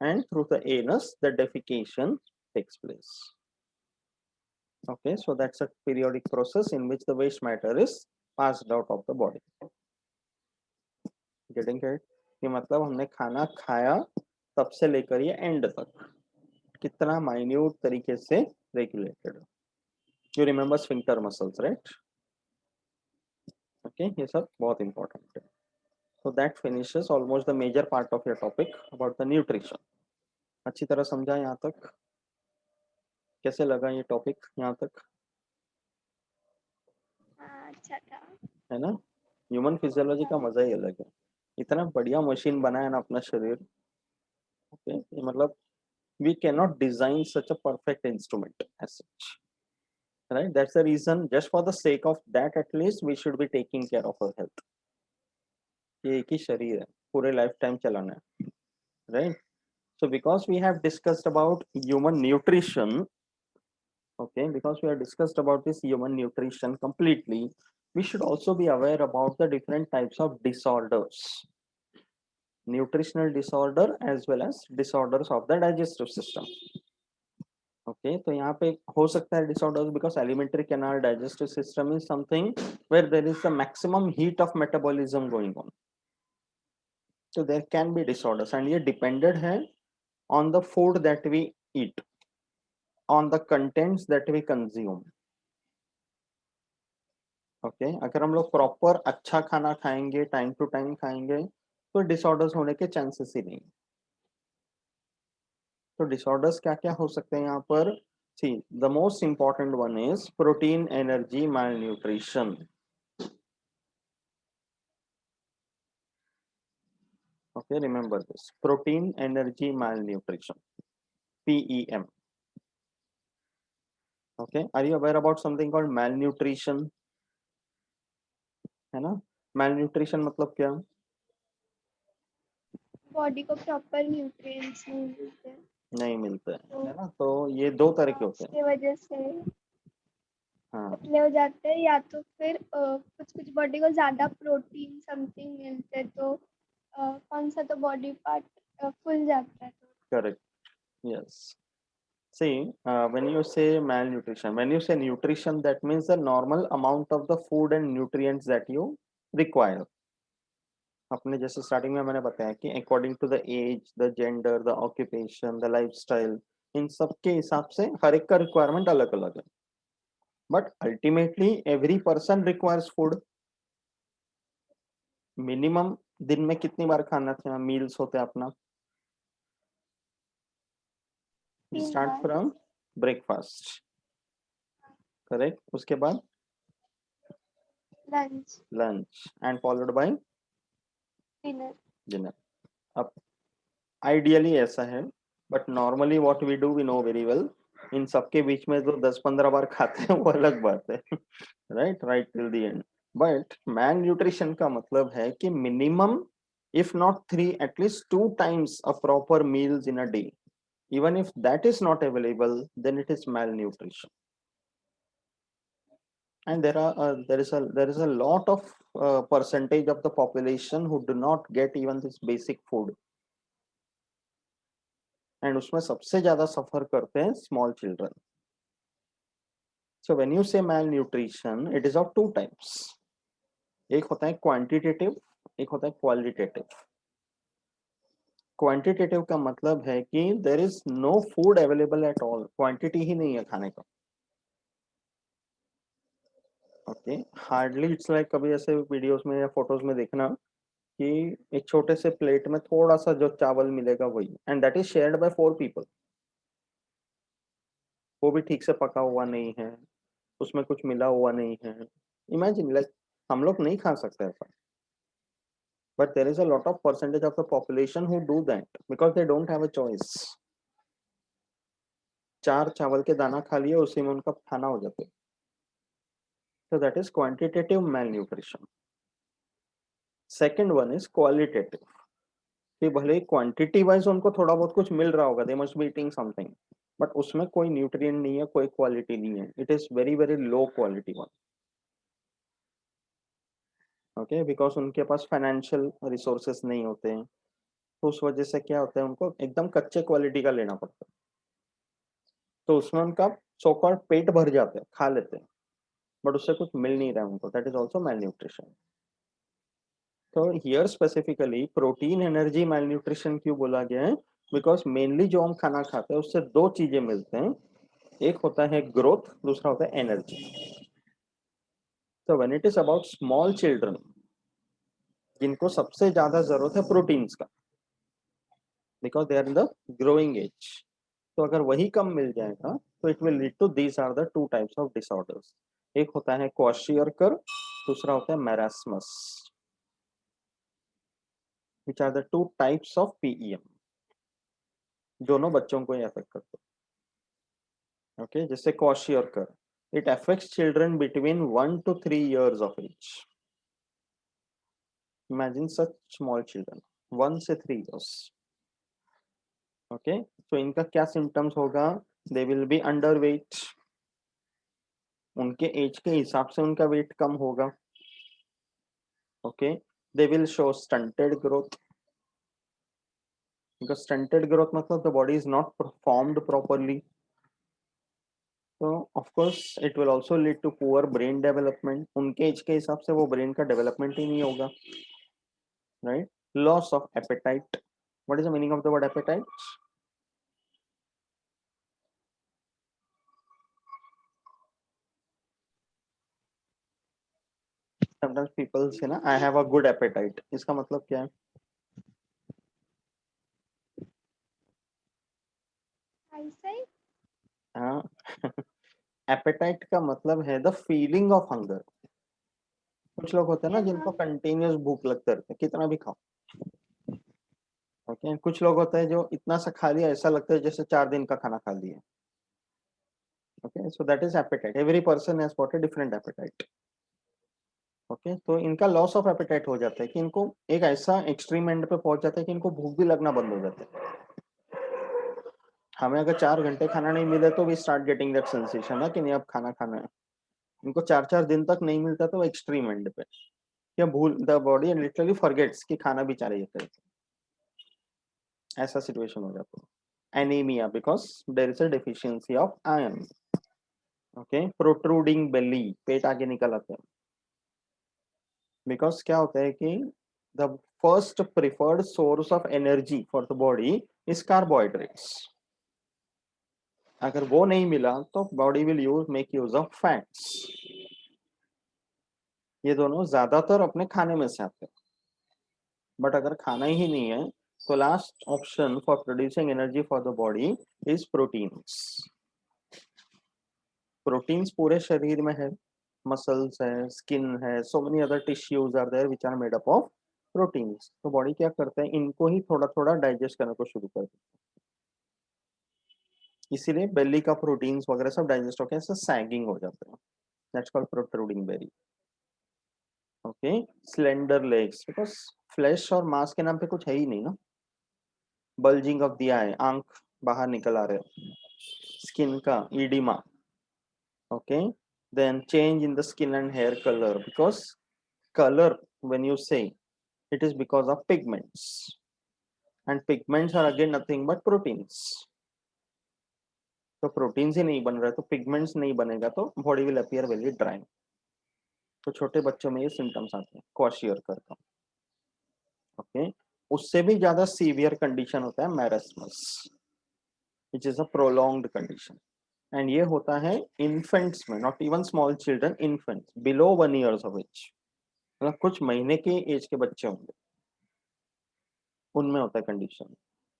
and through the anus the defecation takes place। okay, so that's a periodic process in which the waste matter is passed out of the body। getting it कि मतलब हमने खाना खाया तब से लेकर ये and तक कितना माइन्यूट तरीके से regulated. You remember sphincter muscles, right? Okay, ये सब बहुत इंपॉर्टेंट है। so that finishes almost the major part of your topic about the nutrition। अच्छी तरह समझा यहाँ तक? कैसे लगा ये टॉपिक यहाँ तक? हाँ अच्छा था। है ना, ह्यूमन फिजियोलॉजी का मजा ही अलग है। इतना बढ़िया मशीन बनाया ना अपना शरीर, Okay, ये मतलब we cannot design such a perfect instrument as such, right? That's the reason, just for the sake of that, at least we should be taking care of our health. ये एक ही शरीर है, पूरे लाइफ टाइम चलाना है, right? So because we have discussed about human nutrition, okay, because we have discussed about this human nutrition completely, we should also be aware about the different types of disorders, nutritional disorder as well as disorders of the digestive system. Okay, तो यहाँ पे हो सकता है disorders because alimentary canal digestive system is something where there is a maximum heat of metabolism going on. So there can be disorders and ये depended है on the food that we eat, on the contents that we consume. Okay, अगर हम लोग proper अच्छा खाना खाएंगे, time to time खाएंगे, तो डिसऑर्डर्स होने के चांसेस ही नहीं. तो डिसऑर्डर्स क्या क्या हो सकते हैं यहाँ पर? See the most important one is protein energy malnutrition. Okay, remember this, protein energy malnutrition, PEM. Okay, are you aware about something called malnutrition? है ना, malnutrition मतलब क्या? बॉडी को प्रॉपर न्यूट्रिएंट्स नहीं मिलते, नहीं मिलते हैं, तो है ना. तो ये दो तरह के होते हैं. उसके वजह से हाँ, पतले हो जाते हैं, या तो फिर कुछ कुछ बॉडी को ज्यादा प्रोटीन समथिंग मिलते हैं, तो कौन सा तो बॉडी पार्ट फूल जाता है. correct. Yes. See, when you say malnutrition, when you say nutrition, that means the normal amount of the food and nutrients that you require. अपने जैसे स्टार्टिंग में मैंने बताया कि according to the age, the gender, the occupation, the lifestyle, इन सब के हिसाब से हर एक का रिक्वायरमेंट अलग अलग है. But ultimately every person requires food. Minimum दिन में कितनी बार खाना चाहिए, मील्स होते हैं अपना? Start from breakfast, correct. उसके बाद lunch, lunch and followed by dinner. Dinner. अब आइडियली ऐसा है, but normally what we do we know very well, इन सबके बीच में जो 10-15 बार खाते हैं वो अलग बात है. Right, right till the end. But malnutrition का मतलब है कि minimum if not 3 at least 2 times a proper meals in a day. Even if that is not available, then it is malnutrition. And there is a lot of percentage of the population who do not get even this basic food. And उसमें सबसे ज्यादा सफर करते हैं small children. So when you से malnutrition, it is of two types. एक होता है quantitative, एक होता है क्वालिटेटिव. क्वांटिटेटिव का मतलब है कि there is no food available at all, quantity ही नहीं है खाने का. ओके, हार्डली इट्स लाइक, कभी ऐसे वीडियोस में या फोटोज में देखना कि एक छोटे से प्लेट में थोड़ा सा जो चावल मिलेगा वही, and that is shared by 4 people. वो भी ठीक से पका हुआ नहीं है, उसमें कुछ मिला हुआ नहीं है. इमेजिन, लाइक हम लोग नहीं खा सकते ऐसा. But there is a lot of percentage of the population who do that because they don't have a choice. 4 चावल के दाना खा लिए, उसी में उनका खाना हो जाता है. So that is quantitative malnutrition. Second one is qualitative. कि भले ही क्वांटिटी वाइज उनको थोड़ा बहुत कुछ मिल रहा होगा, they must be eating something, but उसमें कोई न्यूट्रिएंट नहीं है, कोई क्वालिटी नहीं है. It is very very low quality one. Okay, because उनके पास फाइनेंशियल रिसोर्सेस नहीं होते हैं, तो उस वजह से क्या होता है, उनको एकदम कच्चे क्वालिटी का लेना पड़ता है. तो उसमें उनका सो कॉल्ड पेट भर जाते हैं, खा लेते हैं, बट उससे कुछ मिल नहीं रहा है उनको. That is also malnutrition. तो here specifically protein energy malnutrition क्यों बोला गया है? बिकॉज मेनली जो हम खाना खाते हैं उससे दो चीजें मिलते हैं, एक होता है ग्रोथ, दूसरा होता है एनर्जी. तो when it is about small children, जिनको सबसे ज्यादा जरूरत है प्रोटीन्स का, because they are in the growing age, तो अगर वही कम मिल जाएगा तो it will lead to these are the two types of disorders. एक होता है क्वाशियरकर, दूसरा होता है marasmus, which are the two types of PEM. दोनों बच्चों को ये अफेक्ट करते हैं। ओके, जैसे kwashiorkor, it affects children between 1 to 3 years of age. Imagine such small children, 1 से 3 years. ओके, तो इनका क्या सिम्टम्स होगा? दे विल बी अंडर वेट, उनके एज के हिसाब से उनका वेट कम होगा. Okay, they will show stunted growth, because stunted growth मतलब the body is not formed properly. So of course it will also lead to poor brain development. उनके as के हिसाब से वो ब्रेन का डेवलपमेंट ही नहीं होगा. Right? Loss of appetite. What is the meaning of the word appetite? Sometimes people say ना, I have a good appetite. इसका मतलब क्या है? eyesight, हाँ. एपेटाइट का मतलब है द फीलिंग ऑफ हंगर. कुछ लोग होते हैं ना जिनको हाँ कंटिन्यूस भूख लगते रहते हैं, कितना भी खाओ. ओके, कुछ लोग होते हैं जो इतना सा खा लिया ऐसा लगता है जैसे 4 दिन का खाना खा लिया. Okay, so that is appetite. Every person has got a different appetite. Okay, तो इनका लॉस ऑफ एपेटाइट हो जाता है कि इनको एक ऐसा एक्सट्रीम एंड पे पहुंच जाता है कि इनको भूख भी लगना बंद हो जाता है. हमें अगर 4 घंटे खाना नहीं मिले तो we start getting that sensation ना कि नहीं अब खाना खाना है. इनको 4 4 दिन तक नहीं मिलता तो एक्सट्रीम एंड पे या भूल, द बॉडी लिटरली फॉरगेट्स कि खाना भी चाहिए था. ऐसा सिचुएशन हो जाता है. Anaemia, because there is a deficiency of iron. Okay, protruding belly, पेट आगे निकल आता है. बिकॉज क्या होता है कि the first preferred source of energy for the body is carbohydrates. अगर वो नहीं मिला तो body will make use of fats. ये दोनों ज्यादातर अपने खाने में से आते हैं. बट अगर खाना ही नहीं है तो last option for producing energy for the body is proteins. Proteins पूरे शरीर में है, मसल्स है, स्किन है, so many other tissues are there which are made up of proteins. तो बॉडी क्या करता है, इनको ही थोड़ा थोड़ा डाइजेस्ट करने को शुरू कर देता है. इसीलिए बेली का प्रोटीन्स वगैरह सब डाइजेस्ट होकर ऐसे सैगिंग हो जाते हैं. That's called protruding belly. Okay, slender legs, because flesh और मांस के नाम पे कुछ है ही नहीं ना. बल्जिंग ऑफ द आई, आंख बाहर निकल आ रहे. स्किन का ईडिमा. Okay, then change in the skin and hair color, because color, when you say, it is because of pigments, and pigments are again nothing but proteins. तो प्रोटीन्स ही नहीं बन रहा है तो पिगमेंट्स नहीं बनेगा तो body will appear very dry. तो छोटे बच्चों में ये सिम्टम्स आते हैं क्वाशियोकर का. ओके, उससे भी ज्यादा सीवियर कंडीशन होता है marasmus, which is a prolonged condition. And ये होता है इन्फेंट्स में, not even small children, infants below 1 years of age. मतलब कुछ महीने के एज के बच्चे होंगे उनमें होता है कंडीशन.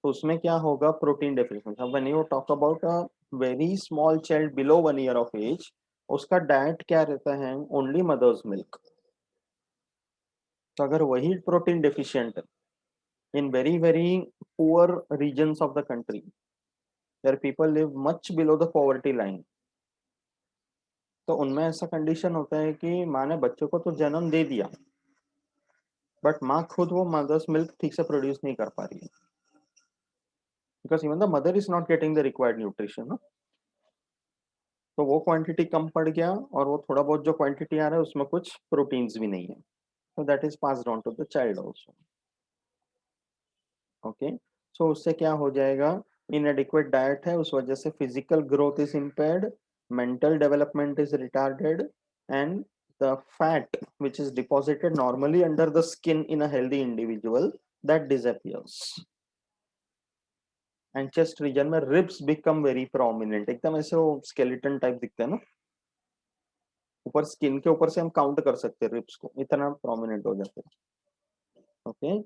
तो उसमें क्या होगा, protein deficiency. When you talk about a very small child below 1 year of age, उसका डाइट क्या रहता है, ओनली मदर्स मिल्क. तो अगर वही protein deficient in very very poor regions of the country, where people live much below the poverty line, तो उनमें ऐसा कंडीशन होता है कि माँ ने बच्चों को तो जन्म दे दिया बट माँ खुद वो मदर्स मिल्क ठीक से प्रोड्यूस नहीं कर पा रही है, because even the mother is not getting the required nutrition. तो वो क्वांटिटी कम पड़ गया और वो थोड़ा बहुत जो क्वांटिटी आ रहा है उसमें कुछ प्रोटीन्स भी नहीं है. तो that is passed on to the child also. Okay, so उससे क्या हो जाएगा, इनएडिक्वेट डाइट है, उस वजह से physical growth is impaired, mental development is retarded, and the fat which is deposited normally under the skin in a healthy individual, that disappears. And chest region में ribs become very prominent, एकदम ऐसे वो skeleton type दिखते हैं ना, ऊपर skin के ऊपर से हम काउंट कर सकते हैं रिब्स को, इतना प्रोमिनेंट हो जाते हैं. Okay,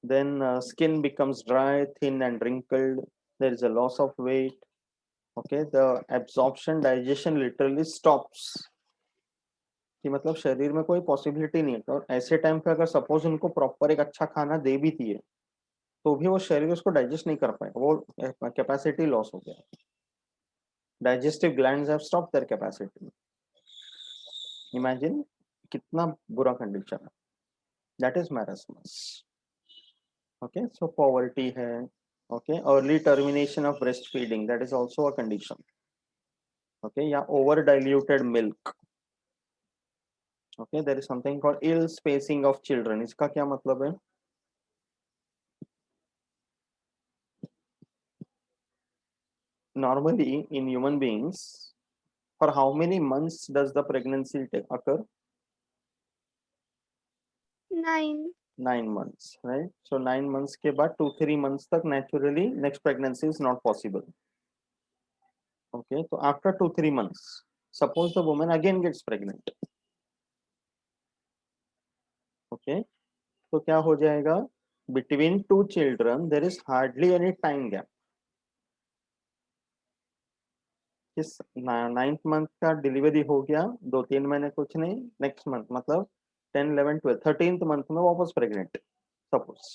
then skin becomes dry, thin and wrinkled. There is a loss of weight. Okay, the absorption digestion literally stops. कि मतलब शरीर में कोई पॉसिबिलिटी नहीं है. और ऐसे टाइम पे अगर सपोज उनको प्रॉपर एक अच्छा खाना दे भी दिए तो भी वो शरीर उसको डाइजेस्ट नहीं कर पाएगा, वो कैपेसिटी लॉस हो गया, digestive glands have stop their capacity. Imagine कितना बुरा कंडीशन है, that is marasmus. Okay, so poverty है, okay, early termination of breast feeding, that is also a condition. Okay, या over diluted milk. Okay, there is something called ill spacing of children. इसका क्या मतलब है? Normally in human beings, for how many months does the pregnancy occur? 9. 9 months, right? So 9 months के बाद 2-3 months तक naturally next pregnancy is not possible. Okay, so after 2-3 months, suppose the woman again gets pregnant. Okay, तो क्या हो जाएगा? Between two children there is hardly any time gap. इस 9th month का delivery हो गया, 2-3 महीने कुछ नहीं, नेक्स्ट मंथ मतलब 10, 11, 12, 13th मंथ में वापस pregnant suppose.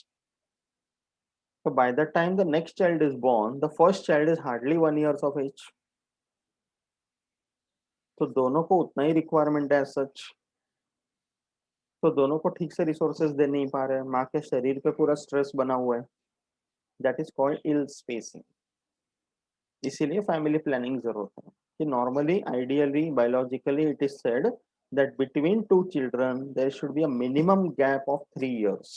So by the time the next child is born, the first child is hardly 1 year of age. तो दोनों को उतना ही रिक्वायरमेंट है सच, तो दोनों को ठीक से रिसोर्सेज दे नहीं पा रहे, माँ के शरीर पे पूरा स्ट्रेस बना हुआ है, that is called ill spacing. इसीलिए फैमिली प्लानिंग जरूरत है कि normally ideally biologically it is said that between two children there should be a minimum gap of 3 years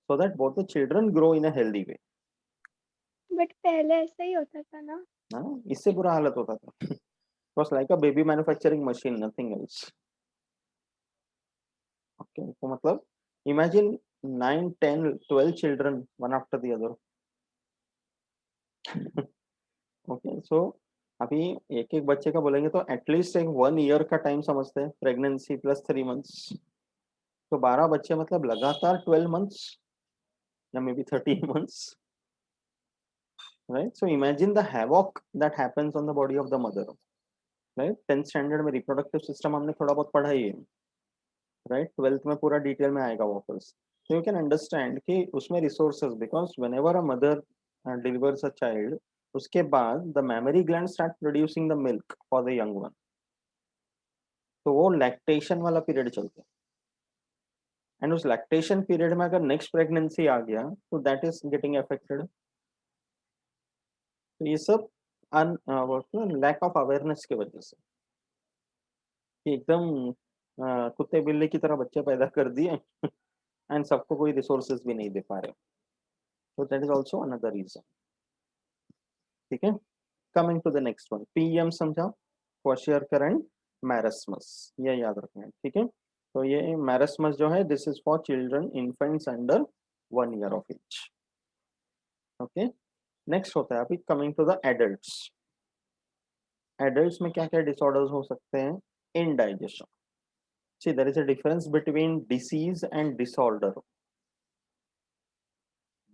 so that both the children grow in a healthy way. But पहले ऐसा ही होता था ना? हाँ, इससे बुरा हालत होता था। It was like a baby manufacturing machine, nothing else. Okay, तो मतलब imagine 9, 10, 12 children one after the other. Okay, so अभी एक एक बच्चे का बोलेंगे तो एटलीस्ट एक 1 year का टाइम समझते हैं, प्रेगनेंसी प्लस 3 months, तो 12 बच्चे मतलब लगातार 12 months या may be 13 months, right? So imagine the havoc that happens on the body of the mother, right? 10th standard में रिप्रोडक्टिव सिस्टम हमने थोड़ा बहुत पढ़ा ही है, राइट? 12th में पूरा डिटेल में आएगा वापस, so you can understand कि उसमें resources, because whenever a mother delivers a child, उसके बाद the mammary gland start producing the milk for the young one, तो वो लैक्टेशन वाला पीरियड चलता है, एंड उस लैक्टेशन पीरियड में अगर नेक्स्ट प्रेगनेंसी आ गया तो दैट इज गेटिंग अफेक्टेड। तो ये सब लैक ऑफ अवेयरनेस की वजह से कि एकदम कुत्ते बिल्ली की तरह बच्चे पैदा कर दिए एंड सबको कोई रिसोर्सेज भी नहीं दे पा रहे, तो that is also another reason. ठीक है, coming to the next one, PM समझा, क्वेशियरकर मैरस्मस, ये याद रखना है। ठीक है, तो ये मैरस्मस जो है this is for children infants under 1 year of age. Okay, next होता है अभी coming to the adults. Adults में क्या क्या डिसऑर्डर्स हो सकते हैं? Indigestion. See there is a difference between disease and disorder.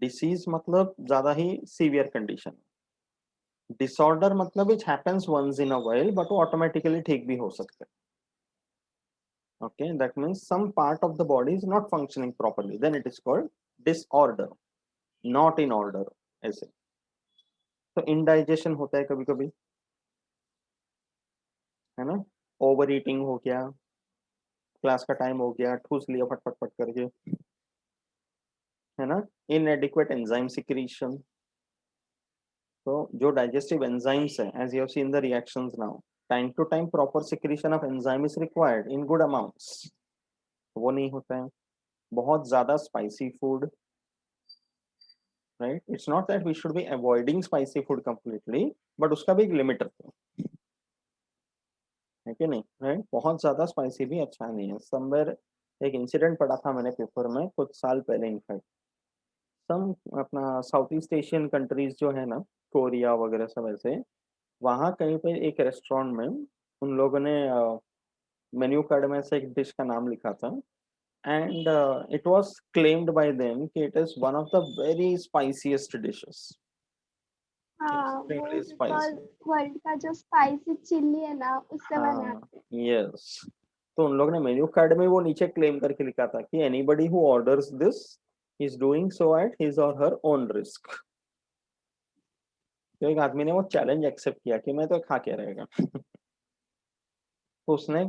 Disease मतलब ज्यादा ही सीवियर कंडीशन, डिसऑर्डर मतलब it happens once in a while but वो ऑटोमेटिकली ठीक भी हो सकता है। Okay, that means some part of the body is not functioning properly, then it is called disorder, not in order ऐसे। तो indigestion होता है कभी कभी, है ना, ओवर ईटिंग हो गया, क्लास का टाइम हो गया, ठूस लिया फट फट फट करके, है ना, inadequate enzyme secretion। तो जो digestive enzymes है, as you have seen the reactions now, time to time proper secretion of enzyme is required in good amounts, वो नहीं होता है। बहुत ज्यादा spicy food, right, it's not that we should be avoiding spicy food completely, but उसका भी एक limit रखो, है कि नहीं, राइट? बहुत ज्यादा स्पाइसी भी अच्छा नहीं है। समवेयर एक इंसिडेंट पढ़ा था मैंने पेपर में कुछ साल पहले, इनफैक्ट सम अपना साउथ ईस्ट एशियन कंट्रीज जो है ना, कोरिया वगैरह सब ऐसे, वहाँ कहीं पे एक रेस्टोरेंट में उन लोगों ने मेन्यू कार्ड में से एक डिश का नाम लिखा था, and it was claimed by them कि it is one of the very spiciest dishes, हाँ, वो एक्सट्रीमली बिकॉज स्पाइसी। वर्ल्ड का जो स्पाइसी चिल्ली है ना उससे हाँ, बनाते हैं। यस, तो उन लोगों ने मेन्यू कार्ड में वो नीचे क्लेम करके लिखा था कि anybody who orders this he is doing so at his or her own risk. तो एक आदमी ने वो चैलेंज एक्सेप्ट किया कि मैं तो खा के रहेगा तो उसने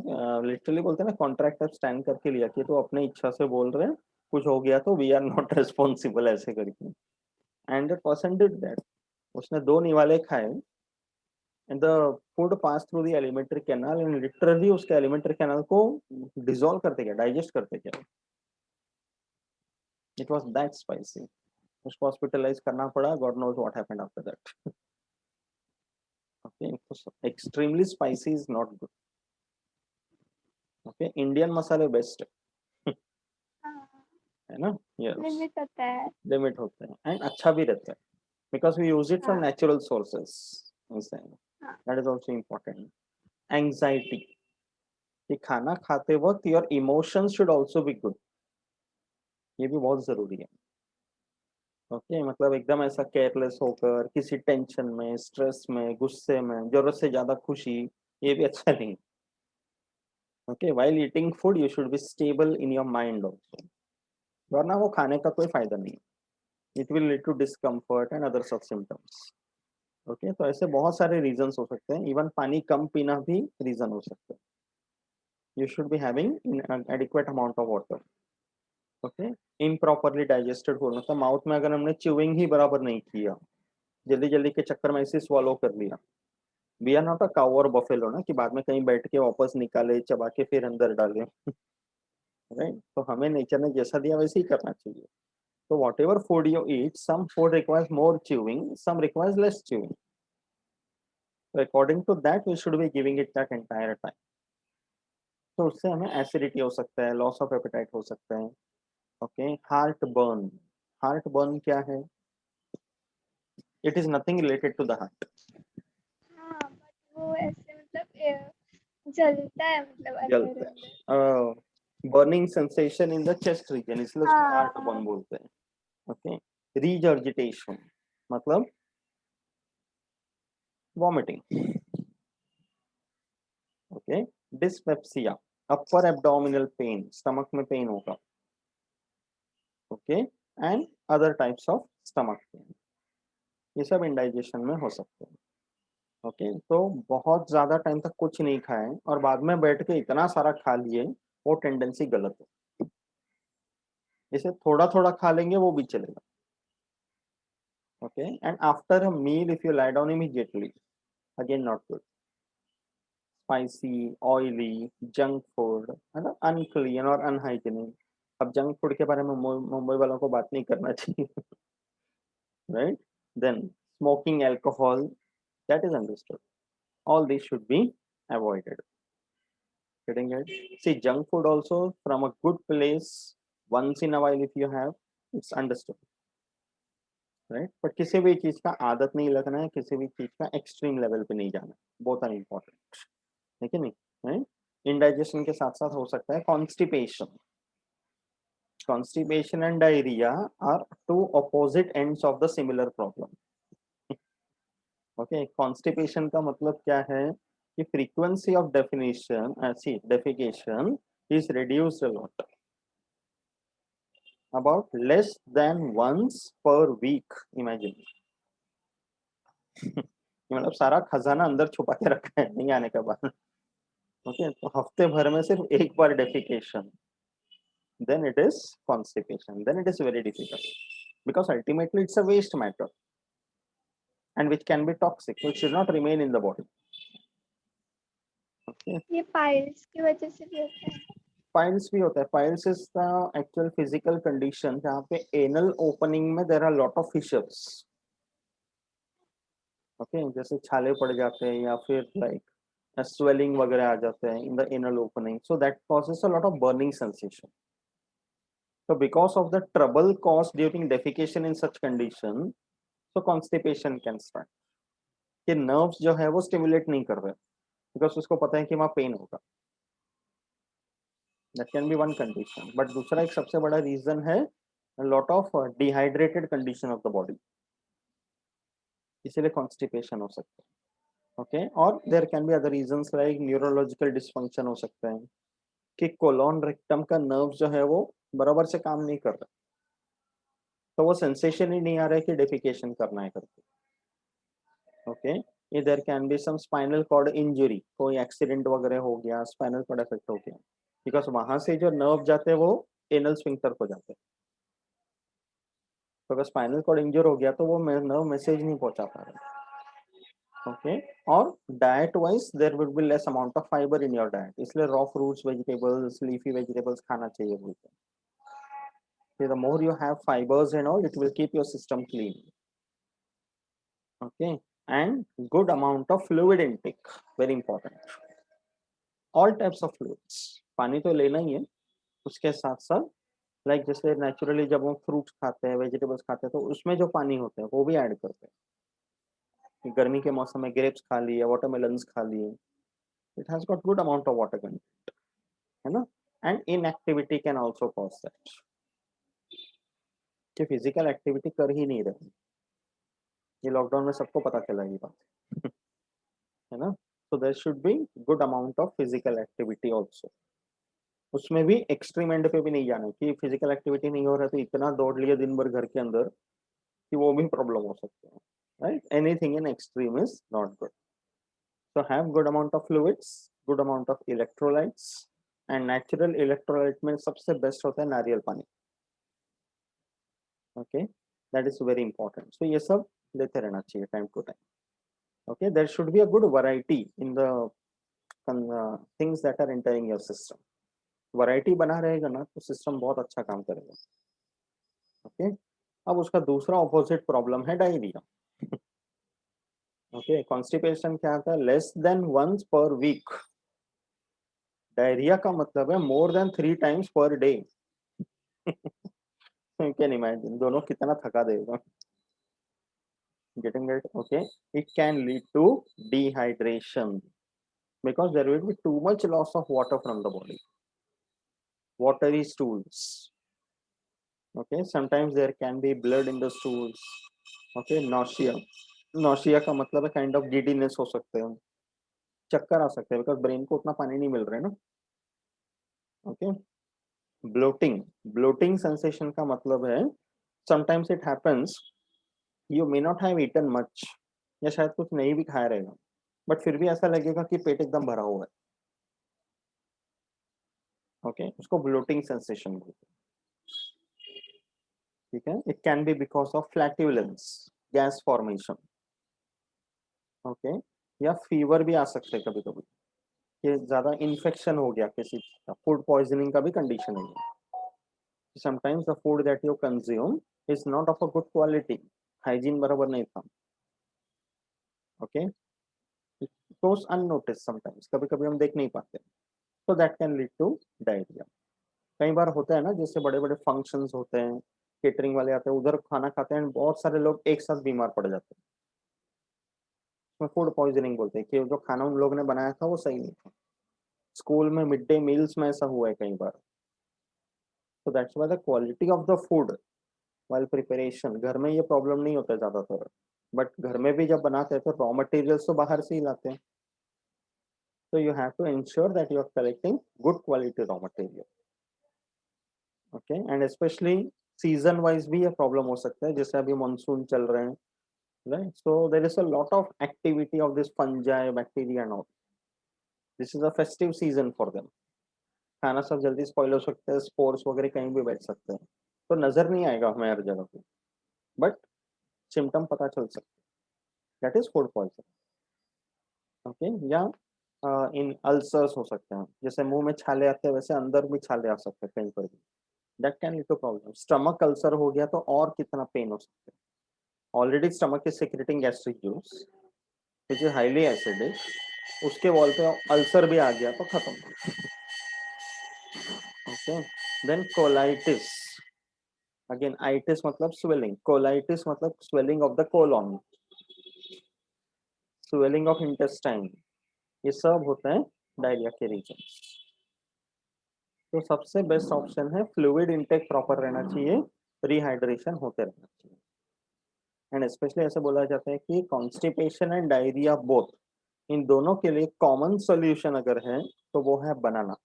लिटरली बोलते हैं ना कॉन्ट्रैक्ट स्टैंड करके लिया कि तो अपने इच्छा से बोल रहे हैं कुछ हो गया तो वी आर नॉट रिस्पॉन्सिबल ऐसे करके and the person did that उसने 2 निवाले खाए and the food pass through the alimentary canal and literally उसके एलिमेंट्री कैनाल को डिसॉल्व करते गया डाइजेस्ट करते गया इट वाज दैट स्पाइसी उसको हॉस्पिटलाइज करना पड़ा God knows what happened after that okay extremely spicy is not good okay Indian मसाले बेस्ट हाँ, है ना यस लिमिट होता है। लिमिट होते हैं एंड अच्छा भी रहता है because we use it from हाँ नेचुरल सोर्सेस हाँ that is also important anxiety कि खाना खाते वक्त your emotions should also be good ये भी बहुत जरूरी है ओके मतलब एकदम ऐसा केयरलेस होकर किसी टेंशन में स्ट्रेस में गुस्से में जरूरत से ज्यादा खुशी ये भी अच्छा नहीं okay while eating food you should be stable in your mind also वरना वो खाने का कोई फायदा नहीं it will lead to discomfort and other such symptoms okay तो ऐसे बहुत सारे रीजंस हो सकते हैं इवन पानी कम पीना भी रीजन हो सकता है you should be having adequate amount of water okay improperly digested food मतलब माउथ में अगर हमने च्यूइंग ही बराबर नहीं किया जल्दी जल्दी के चक्कर में ऐसे swallow कर लिया we are not a cow और बफेलो ना कि बाद में कहीं बैठ के वापस निकाले चबा के फिर अंदर डाले राइट तो हमें नेचर ने जैसा दिया वैसे ही करना चाहिए तो whatever food you eat some food requires more chewing some requires less chewing according to that we should be giving it that entire time तो उससे हमें एसिडिटी हो सकता है लॉस ऑफ एपेटाइट हो सकता है ओके हार्ट बर्न क्या है it is nothing related to the heart हाँ, बट वो ऐसे मतलब जलता है मतलब अंदर जलता अंदर। है burning sensation in the chest region इसलिए उसको हार्ट बर्न हाँ बोलते हैं ओके रीजर्जिटेशन मतलब वॉमिटिंग ओके डिस्पेप्सिया अपर एब्डोमिनल पेन स्टमक में पेन होगा okay and other types of stomach pain ये सब इंडाइजेशन में हो सकते हैं ओके तो बहुत ज्यादा टाइम तक कुछ नहीं खाएं और बाद में बैठ के इतना सारा खा लिए वो टेंडेंसी गलत है इसे थोड़ा थोड़ा खा लेंगे वो भी चलेगा okay and after a meal if you lie down immediately again not good spicy oily junk food है ना unclean और unhygienic अब जंक फूड के बारे में मुंबई वालों को बात नहीं करना चाहिए right then smoking alcohol that is understood all these should be avoided getting it see junk food also from a good place once in a while if you have it's understood right but किसी भी चीज का आदत नहीं लगना है किसी भी चीज का एक्सट्रीम लेवल पे नहीं जाना बहुत आर इम्पोर्टेंट है कि नहीं राइट इंडाइजेशन के साथ साथ हो सकता है constipation constipation and diarrhoea are two opposite ends of the similar problem okay constipation का मतलब क्या है कि frequency of definition see defecation is reduced a lot about less than once per week imagine मतलब सारा खजाना अंदर छुपा के रखा है नहीं आने के बाद ओके तो हफ्ते भर में सिर्फ एक बार defecation then it is constipation then it is very difficult because ultimately it's a waste matter and which can be toxic which should not remain in the body okay ये पाइल्स की वजह से भी होता है। पाइल्स भी होता है piles is the actual physical condition जहाँ पे एनल ओपनिंग में there are lot of fissures okay जैसे छाले पड़ जाते हैं या फिर लाइक स्वेलिंग वगैरह आ जाते हैं in the anal opening so that causes a lot of burning sensation so because of the trouble caused during defecation in such condition so constipation can start कि नर्व्स जो है वो स्टिमुलेट नहीं कर रहे बिकॉज उसको पता है कि वहाँ पेन होगा that can be one condition but दूसरा एक सबसे बड़ा रीजन है lot of dehydrated condition of the body इसीलिए कॉन्स्टिपेशन हो सकता है ओके और there can be other reasons like neurological dysfunction हो सकता है कि कोलोन रेक्टम का नर्व जो है वो बराबर से काम नहीं कर रहा तो वो सेंसेशन ही नहीं आ रहा है कि डेफिकेशन करना है करके। ओके, ये there can be some spinal cord injury, कोई एक्सीडेंट वगैरह हो गया, स्पाइनल कॉर्ड इफेक्ट हो गया, बिकॉज वहां से जो नर्व जाते हैं वो एनल स्फिंक्टर को जाते हैं। तो अगर स्पाइनल कॉर्ड इंजर हो गया तो वो नर्व मैसेज नहीं पहुंचा पा रहा। ओके, और diet wise there would be less amount of fibre in your diet, इसलिए raw fruits, vegetables, leafy vegetables खाना चाहिए बोलते हैं। the more you have fibers and all, it will keep your system clean. Okay, and good amount of fluid intake, very important. All types of fluids, पानी तो लेना ही है, उसके साथ साथ लाइक जैसे नेचुरली जब हम फ्रूट्स खाते हैं, वेजिटेबल्स खाते हैं, तो उसमें जो पानी होते हैं वो भी ऐड करते हैं। गर्मी के मौसम में ग्रेप्स खा लिए, वाटरमेलन्स खा लिए, it has got good amount of water content, है ना। And inactivity can also cause that, कि फिजिकल एक्टिविटी कर ही नहीं रहे। ये लॉकडाउन में सबको पता चला ये बात है ना। So there should be good amount of physical activity also. उसमें भी एक्सट्रीम एंड पे भी नहीं जाना कि फिजिकल एक्टिविटी नहीं हो रहा तो इतना दौड़ लिया दिन भर घर के अंदर कि वो भी प्रॉब्लम हो सकते हैं, right. Anything in extreme is not good. So have good amount of fluids, good amount of electrolytes, and natural electrolyte में सबसे बेस्ट होता है नारियल पानी। Okay, that is very important. So ये सब लेते रहना चाहिए time to time. Okay, there should be a good variety in the things that are entering your system. Variety बना रहेगा ना तो सिस्टम बहुत अच्छा काम करेगा। ओके, अब उसका दूसरा ऑपोजिट प्रॉब्लम है डायरिया। ओके, कॉन्स्टिपेशन क्या आता है, less than once per week. Diarrhoea का मतलब है more than 3 times per day. Can imagine दोनों कितना थका देगा। Getting it? Okay, it can lead to dehydration because there will be too much loss of water from the body, watery stools. Okay, sometimes there can be blood in the stools. Okay, nausea, nausea का मतलब है kind of giddiness हो सकते हैं, चक्कर आ सकते हैं, because brain को उतना पानी नहीं मिल रहा है ना। ओके, ब्लोटिंग, ब्लोटिंग सेंसेशन का मतलब है sometimes it happens you may not have eaten much, या शायद कुछ नहीं भी खाया रहेगा, बट फिर भी ऐसा लगेगा कि पेट एकदम भरा हुआ है। ओके, उसको ब्लोटिंग सेंसेशन बोलते हैं। ठीक है, it can B because of flatulence, gas formation. Okay, या फीवर भी आ सकते हैं कभी कभी, कि ज्यादा इन्फेक्शन हो गया किसी चीज का, फूड पॉइजनिंग का भी कंडीशन है ये। Sometimes the food that you consume is not of a good quality, hygiene बराबर नहीं था। ओके, गोस अननोटिस समटाइम्स, कभी कभी हम देख नहीं पाते, so that can lead to diarrhea। कई बार होता है ना, जैसे बड़े बड़े फंक्शंस होते हैं, केटरिंग वाले आते हैं, उधर खाना खाते हैं, बहुत सारे लोग एक साथ बीमार पड़ जाते हैं, उसमें फूड पॉइजनिंग बोलते हैं कि जो खाना उन लोगों ने बनाया था वो सही नहीं था। स्कूल में मिड डे मील्स में ऐसा हुआ है कई बार। so that's why the quality of the food while preparation, घर में ये प्रॉब्लम नहीं होता है ज्यादातर, बट घर में भी जब बनाते हैं तो रॉ मटेरियल्स तो बाहर से ही लाते हैं, so you have to ensure that you are collecting good quality raw material। Okay, and specially season wise भी ये प्रॉब्लम हो सकता है, जैसे अभी मानसून चल रहे हैं, right. So there is a lot of activity of this fungi, bacteria and all, this is a festive season for them. खाना सब जल्दी स्पॉइल हो सकता है, स्पोर्स वगैरह कहीं भी बैठ सकते हैं, तो नजर नहीं आएगा हमें हर जगह पे, बट सिम्टम पता चल सकते हैं, that is food poison. Okay, या इन अल्सर्स हो सकते हैं, जैसे मुंह में छाले आते हैं वैसे अंदर भी छाले आ सकते हैं कहीं पर भी, that can lead to problem. Stomach ulcer हो गया तो और कितना पेन हो सकता है। Already stomach is secreting gastric juice which is highly acidic, उसके वॉल पे अल्सर भी आ गया तो खत्म। Okay, then colitis, again itis मतलब स्वेलिंग, कोलाइटिस मतलब swelling of the colon, swelling of intestine, ये सब होते हैं डायरिया के रीजन। तो सबसे बेस्ट ऑप्शन है फ्लूइड इनटेक प्रॉपर रहना चाहिए, रिहाइड्रेशन होते रहना चाहिए। एंड स्पेशली ऐसे बोला जाता है कि कॉन्स्टिपेशन एंड डायरिया बोथ, इन दोनों के लिए कॉमन सॉल्यूशन अगर है तो वो है बनाना।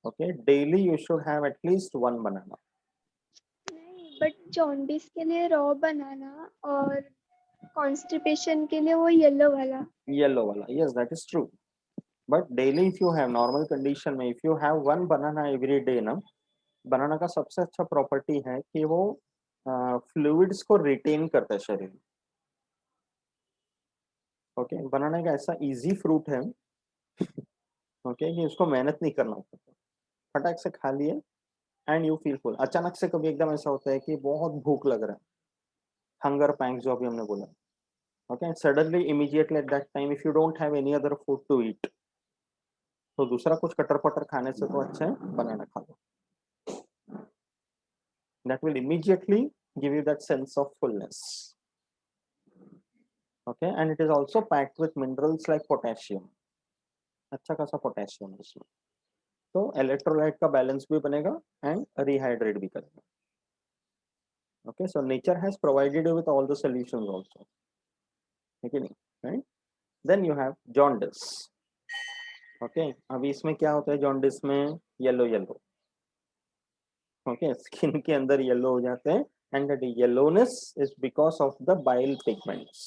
Okay, daily you should have at least one banana. नहीं, बट जॉन्डिस के लिए रॉ बनाना और कॉन्स्टिपेशन के लिए वो येलो वाला. Yellow wala. Yes, that is true. But daily if you have normal condition में, if you have one banana every day ना, बनाना का सबसे अच्छा प्रॉपर्टी है कि वो फ्लूइड्स को रिटेन करता है शरीर में. ओके, बनाना एक ऐसा इजी फ्रूट है, ओके, कि उसको मेहनत नहीं करना पड़ता, फटाक से खा लिए एंड यू फील फुल. अचानक से कभी एकदम ऐसा होता है कि बहुत भूख लग रहा है, हंगर पैंक्स जो अभी हमने बोला. Okay, suddenly immediately at that time if you don't have any other food to eat, तो दूसरा कुछ कटर पटर खाने से तो अच्छा है बनाना खा लो. That will immediately give you that sense of fullness. Okay, and it is also packed with minerals like potassium. अच्छा खासा पोटेशियम इसमें, तो इलेक्ट्रोलाइट का बैलेंस भी बनेगा एंड रिहाइड्रेट भी करेगा. Okay, so nature has provided you with all the solutions also, ठीक है नहीं, right. Then you have jaundice. Okay, अभी इसमें क्या होता है जॉन्डिस में? Yellow yellow. ओके, स्किन के अंदर येलो हो जाते हैं and that yellowness is because of the bile pigments.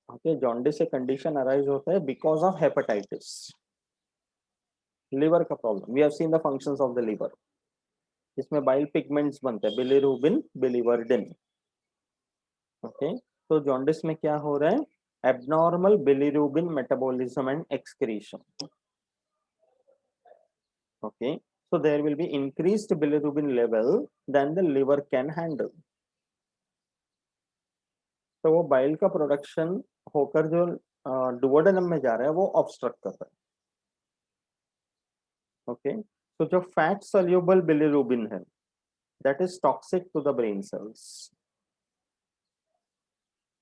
Okay, jaundice से कंडीशन अराइज होता है बिकॉज ऑफ हेपेटाइटिस, लिवर का problem. We have seen the functions of the liver. इसमें बाइल पिगमेंट्स बनते हैं, बिलिरुबिन, बिलिवर्डिन. ओके, तो जॉन्डिस में क्या हो रहा है? Abnormal bilirubin metabolism and excretion. Okay, so there will be increased bilirubin level than the liver can handle. तो वो बाइल का प्रोडक्शन होकर जो डुओडेनम में जा रहा है वो ऑब्स्ट्रक्ट कर रहा है. ओके, तो जो फैट सोल्यूबल बिलिरुबिन है that is toxic to the brain cells.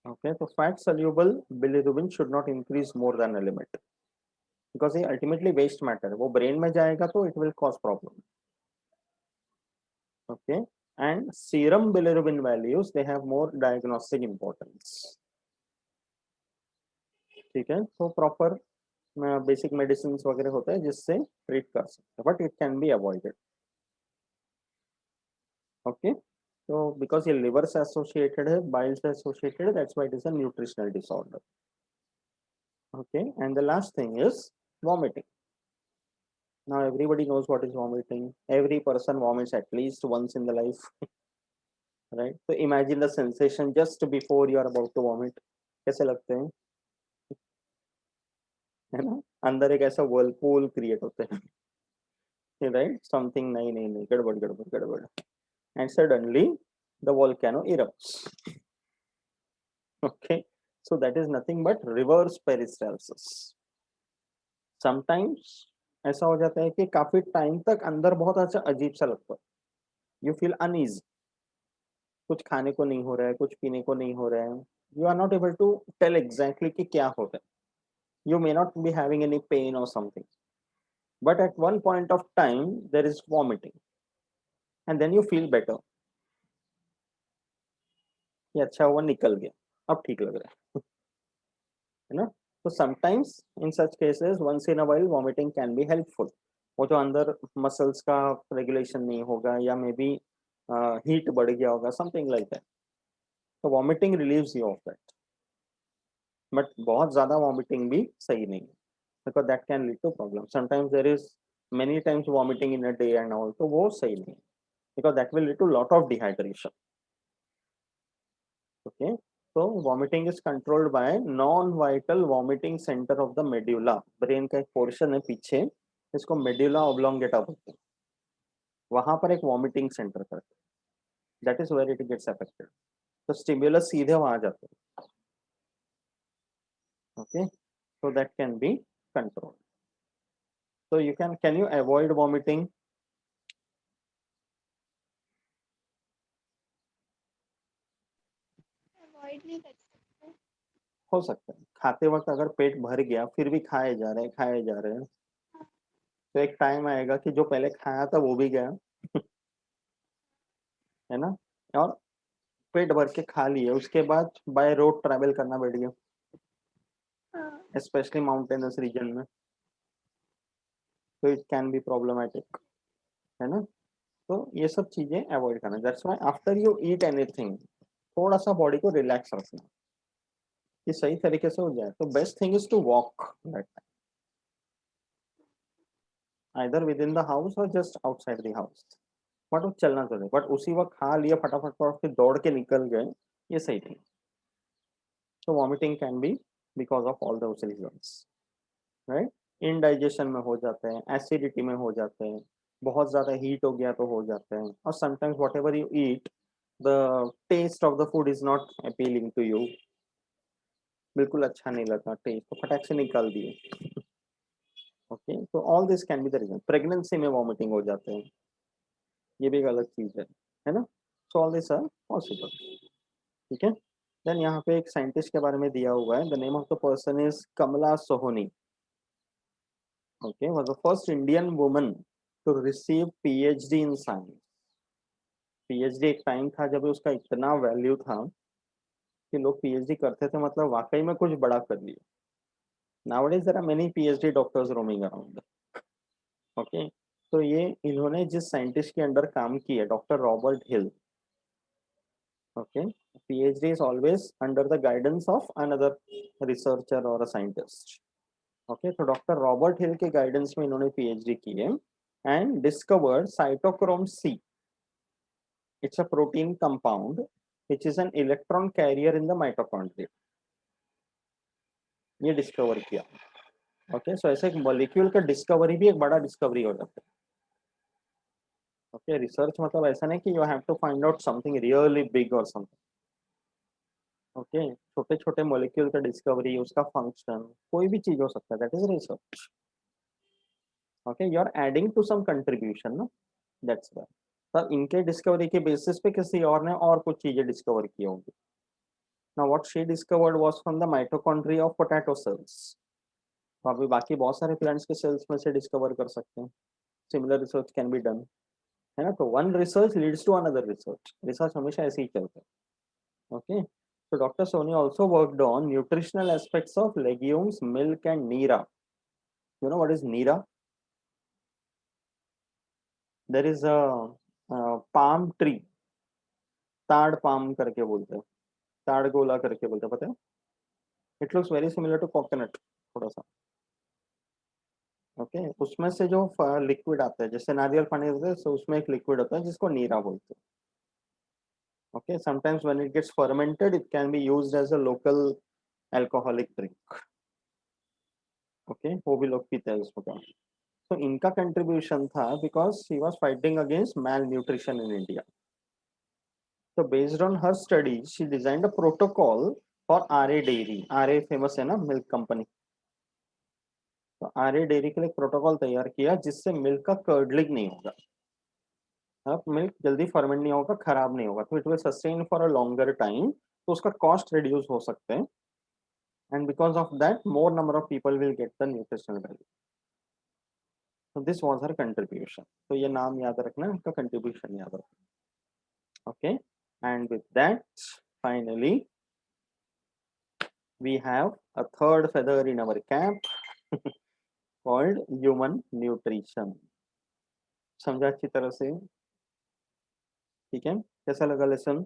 Okay, तो fat soluble bilirubin should not increase more than a limit, because ये अल्टीमेटली वेस्ट मैटर है, वो ब्रेन में जाएगा तो it will cause problem. Okay, and serum bilirubin values they have more diagnostic importance. ठीक है, तो प्रॉपर बेसिक मेडिसिन वगैरह होता है जिससे ट्रीट कर सकते हैं, but it can be avoided. Okay, तो बिकॉज ये लिवर से एसोसिएटेड है, बाइल से एसोसिएटेड है, that's why it is a nutritional disorder. Okay, and the last thing is vomiting. Now everybody knows what is vomiting. Every person vomits at least once in the life. Right, so imagine the sensation just before you are about to vomit. कैसे लगते हैं, है ना? अंदर एक ऐसा whirlpool create होता है, राइट, समथिंग नहीं नहीं नहीं, गड़बड़ गड़बड़ गड़बड़, and suddenly the volcano erupts. Okay, so that is nothing but reverse peristalsis. Sometimes ऐसा हो जाता है कि काफी टाइम तक अंदर बहुत अच्छा अजीब सा लगता है, यू फील अनईजी, कुछ खाने को नहीं हो रहा है, कुछ पीने को नहीं हो रहा है, you are not able to tell exactly कि क्या हो रहा है. You may not be having any pain or something, but at one point of time there is vomiting and then you feel better कि अच्छा हुआ निकल गया, अब ठीक लग रहा है ना. तो sometimes in such cases once in a while vomiting can be helpful. वो जो अंदर मसल्स का रेगुलेशन नहीं होगा या मे बी हीट बढ़ गया होगा, समथिंग लाइक दैट, तो vomiting relieves you of that. But बहुत ज्यादा वॉमिटिंग भी सही नहीं है, because that can lead to problem. Sometimes there is many times vomiting in a day and all, तो वो सही नहीं है, because that will lead to lot of dehydration. Okay, so vomiting is controlled by non-vital vomiting center of the medulla. Brain का एक portion है पीछे, इसको मेड्यूला ऑब्लोंगेटा बोलते हैं, वहां पर एक वॉमिटिंग सेंटर करते हैं, that is where it gets affected. तो स्टिमुलस सीधे वहां जाते हैं. Okay, so that can be controlled. So you can you avoid vomiting? Avoid नहीं कर सकते. हो सकता है खाते वक्त अगर पेट भर गया फिर भी खाए जा रहे हैं खाए जा रहे हैं, तो एक टाइम आएगा कि जो पहले खाया था वो भी गया, है ना, और पेट भर के खा लिए उसके बाद बाय रोड ट्रैवल करना बैठ गया, हाँ. स्पेशली माउंटेनस रीजन में. तो इट कैन बी प्रॉब्लमेटिक, है ना। तो ये सब चीजें अवॉइड करना। That's why after you eat anything थोड़ा सा बॉडी को रिलैक्स रखना कि सही तरीके से हो जाए। तो best thing is to walk that either within the house और just outside the house, but वो चलना चाहिए। बट उसी वक्त खा लिया फटाफट और फिर दौड़ के निकल गए, ये सही नहीं। तो vomiting can B because of all those reasons, right. Indigestion में हो जाते हैं, एसिडिटी में हो जाते हैं, बहुत ज्यादा हीट हो गया तो हो जाते हैं, और sometimes whatever you eat the taste of the food is not appealing to you, बिल्कुल अच्छा नहीं लगा टेस्ट, तो फटाक से निकाल दिए। ओके, तो all this can be the reason. Pregnancy में वॉमिटिंग हो जाते हैं, ये भी एक अलग चीज है ना। So all this are possible, ठीक है। देन यहाँ पे एक साइंटिस्ट के बारे में दिया हुआ है, the name of the person is Kamala Sohoni. Okay, was the first Indian woman to receive PhD in science. PhD एक टाइम था जब उसका इतना वैल्यू था कि लोग पीएचडी करते थे, मतलब वाकई में कुछ बड़ा कर लिया। Nowadays there are many PhD doctors roaming around. Okay, तो ये इन्होंने जिस साइंटिस्ट के अंडर काम किया, doctor Robert Hill. Okay, PhD is always under the guidance of another researcher or a scientist. Okay, तो डॉक्टर रॉबर्ट हिल के गाइडेंस में इन्होंने PhD की है and discovered cytochrome C. It's a protein compound which is an electron carrier in the mitochondria. ये discover किया। Okay, सो ऐसे एक मॉलिक्यूल का डिस्कवरी भी एक बड़ा डिस्कवरी हो जाता है। ओके, रिसर्च मतलब ऐसा नहीं कि you have to find out something really big और समथिंग। ओके, छोटे छोटे मॉलिक्यूल का डिस्कवरी, उसका फंक्शन, कोई भी चीज हो सकता है, that is research. Okay, you are adding to some contribution ना, दैट्स व्हाई। तब इनके डिस्कवरी के बेसिस पे किसी और ने और कुछ चीजें डिस्कवर की होंगी। Now what she discovered was from the mitochondria of potato cells. तो अभी बाकी बहुत सारे प्लांट्स के सेल्स में से डिस्कवर कर सकते हैं। Similar research can be done, है ना। तो one research leads to another research, research हमेशा ऐसे ही चलता है। Okay, so Dr. Soni also worked on nutritional aspects of legumes, milk, and nira. You know what is nira? There is a palm tree, ताड़ palm करके बोलते हैं, ताड़ गोला करके बोलते हैं, पता है। It looks very similar to coconut थोड़ा सा। ओके, उसमें से जो लिक्विड आता है, जैसे नारियल पानी होता है, so उसमें एक लिक्विड होता है जिसको नीरा बोलते हैं। Okay, sometimes when it gets fermented it can be used as a local alcoholic drink. Okay, वो भी लोग पीते हैं उसको। तो इनका कंट्रीब्यूशन था because he was fighting against malnutrition in India. तो based on her study she designed a protocol for Aarey dairy. Aarey famous है ना, मिल्क कंपनी। तो आरए डेयरी के लिए प्रोटोकॉल तैयार किया जिससे मिल्क का कर्डलिंग नहीं होगा। अब मिल्क जल्दी फर्मेंट नहीं होगा, खराब नहीं होगा, तो it will sustain for a longer time, तो उसका कॉस्ट रिड्यूस हो सकते हैं। And because of that more number of people will get the nutritional value. तो दिस वाज हर कंट्रीब्यूशन। तो ये नाम याद रखना, उनका कंट्रीब्यूशन याद रखना। Okay, and with that finally we have a third feather in our cap called human nutrition. समझा अच्छी तरह से, ठीक है। कैसा लगा लेसन?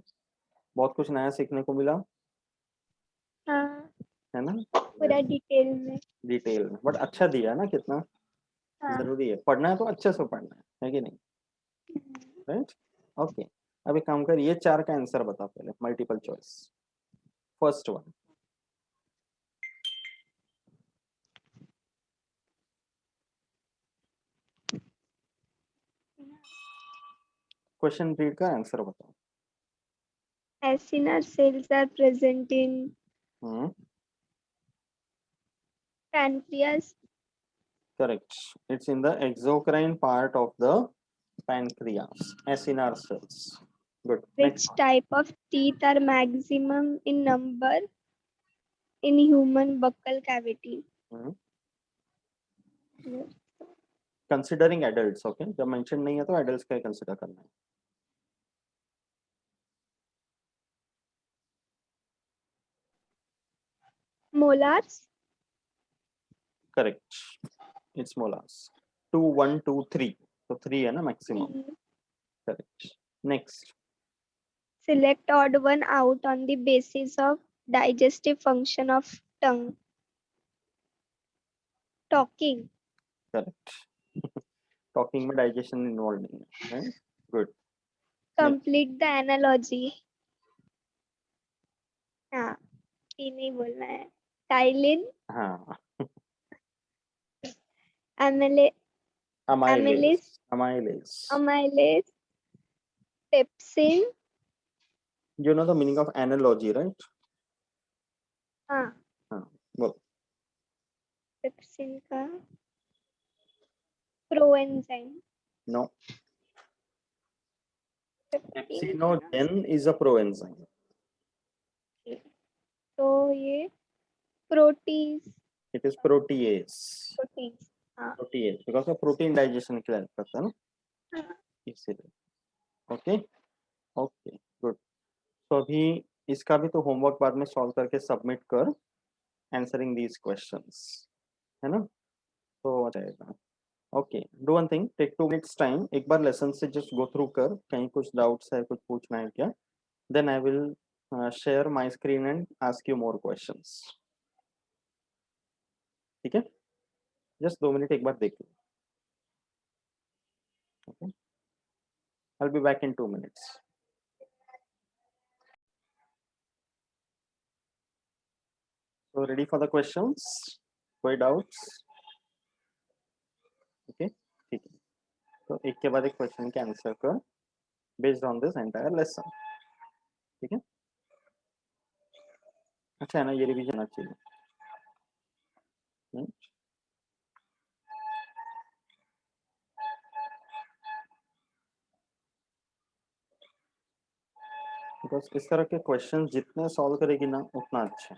बहुत कुछ नया सीखने को मिला, हाँ, है ना। पूरा डिटेल में। डिटेल में, बट अच्छा दिया ना, कितना हाँ। जरूरी है पढ़ना है तो अच्छे से पढ़ना है कि नहीं, राइट। ओके, अब एक काम कर, ये चार का आंसर बता पहले, multiple choice. First one, question read का आंसर बताओ। Acinar cells are present in hmm, pancreas. correct. It's in the exocrine part of the pancreas, acinar cells. Good. Next Which type of teeth are maximum in number in human buccal cavity? one. Yes. Considering adults, okay? जब mention नहीं है तो adults का ही consider करना है. Molars. Correct. It's molars. 2 1 2 3, तो 3 है ना maximum. Mm. Correct. Next. Select odd one out on the basis of digestive function of tongue. Talking. Correct. Talking में डाइजेशन इन्वॉल्व नहीं है. Right. Good. Complete the analogy. हाँ, ये नहीं बोलना है. Tyline, हाँ. amylase, amylase. amylase, pepsin. You know the meaning of analogy, right? हाँ, हाँ. बोल. pepsin का proenzyme. No. Peptin Pepsinogen is a proenzyme. तो ये protease. It is protease. Proteins. हाँ. Protease because of protein digestion के लिए help करता है ना. हाँ. इसीलिए. ओके. ओके. गुड. तो अभी इसका भी तो होमवर्क बाद में सॉल्व करके सबमिट कर. आंसरिंग दीज क्वेश्चंस, है ना. तो हो जाएगा. Okay. Do one thing, take 2 minutes time. एक बार लेसन से जस्ट गो थ्रू कर, कहीं कुछ डाउट्स है, कुछ पूछना है क्या. Then I will share my screen and ask you more questions. ठीक है. जस्ट 2 मिनट एक बार देख लो. Okay. I will be back in 2 minutes. So ready for the questions? कोई doubts? Okay, ठीक है. तो एक के बाद एक क्वेश्चन के आंसर कर based on this entire lesson. ठीक है. अच्छा है ना, ये रिवीजन होना चाहिए. बिकॉज इस तरह के क्वेश्चन जितने सॉल्व करेगी ना उतना अच्छा.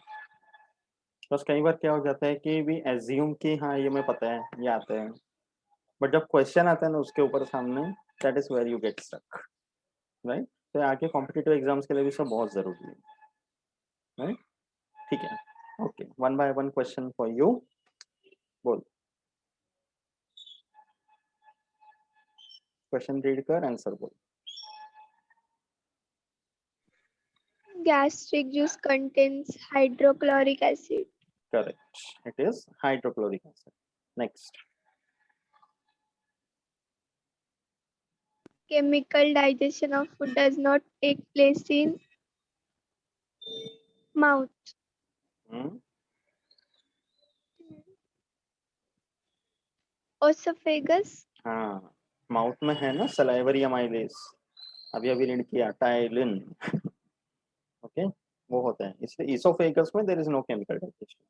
बस कई बार क्या हो जाता है कि भी एज्यूम कि हाँ ये मैं पता है, ये आता है, बट जब क्वेश्चन आता है ना उसके ऊपर सामने, that is where you get stuck. Right. तो आगे कॉम्पिटिटिव एग्जाम्स के लिए भी सब बहुत जरूरी है. राइट. ठीक है. Okay. 1 by 1 question for you. बोल. क्वेश्चन रीड कर, आंसर बोल. Gastric juice contains hydrochloric acid. Correct. It is hydrochloric acid. Next. Chemical digestion of food does not take place in mouth. Esophagus. हाँ, mouth में है ना salivary amylase. अभी अभी read किया टाइलिन. ओके. वो होता है, इसलिए इसोफेगस में there is no chemical digestion.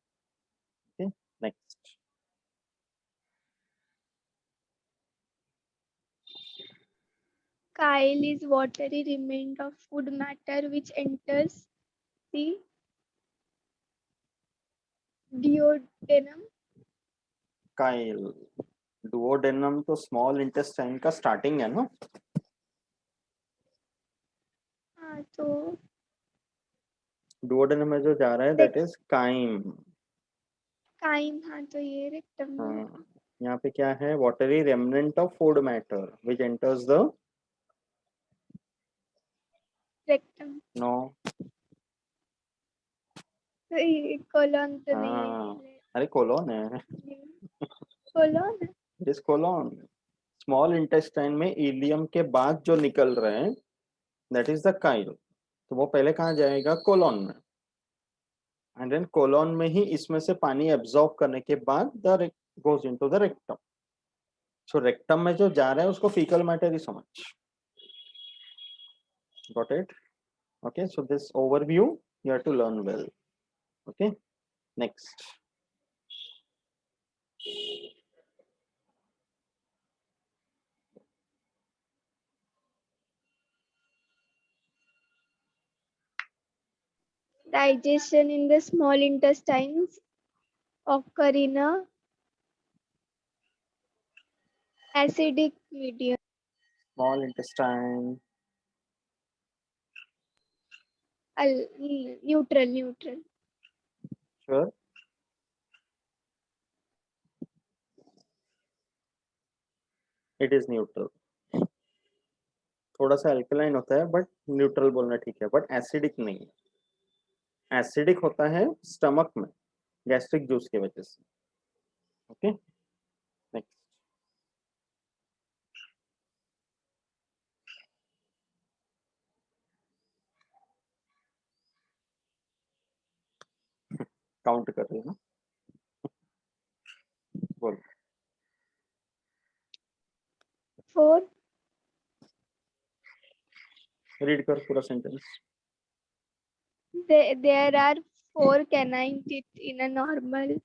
Okay. Next. Chyle is watery remnant of food matter which enters the duodenum. Kyle. Duodenum तो स्मॉल इंटेस्टाइन का स्टार्टिंग है ना. हाँ, तो डुओडेनम में जो जा रहा है दैट इज काइम. काइम. हाँ, तो ये रेक्टम में. हाँ. यहाँ पे क्या है, watery remnant of food matter which enters the. Rectum. No. तो ये कोलन तो नहीं हाँ. है. अरे कोलोन है. Colon. It is colon. Small intestine में इलियम के बाद जो निकल रहे हैं दैट इज द काइल. तो वो पहले कहाँ जाएगा, कोलोन में. एंड देन कोलोन में ही इसमें से पानी एब्जॉर्ब करने के बाद the goes into the rectum. So rectum में जो जा रहा है उसको फीकल मैटर ही समझ. Got it. Okay. So this overview you have to learn well. Okay. Next. Digestion in the small intestines occur in a acidic medium. Small intestine. Neutral. Sure. It is neutral. थोड़ा सा alkaline होता है but neutral बोलना ठीक है, but acidic नहीं है। Acidic होता है स्टमक में गैस्ट्रिक जूस की वजह से। Okay next. काउंट कर रही है ना, बोल। 4. रीड कर पूरा sentence. There are 4 canine teeth in a normal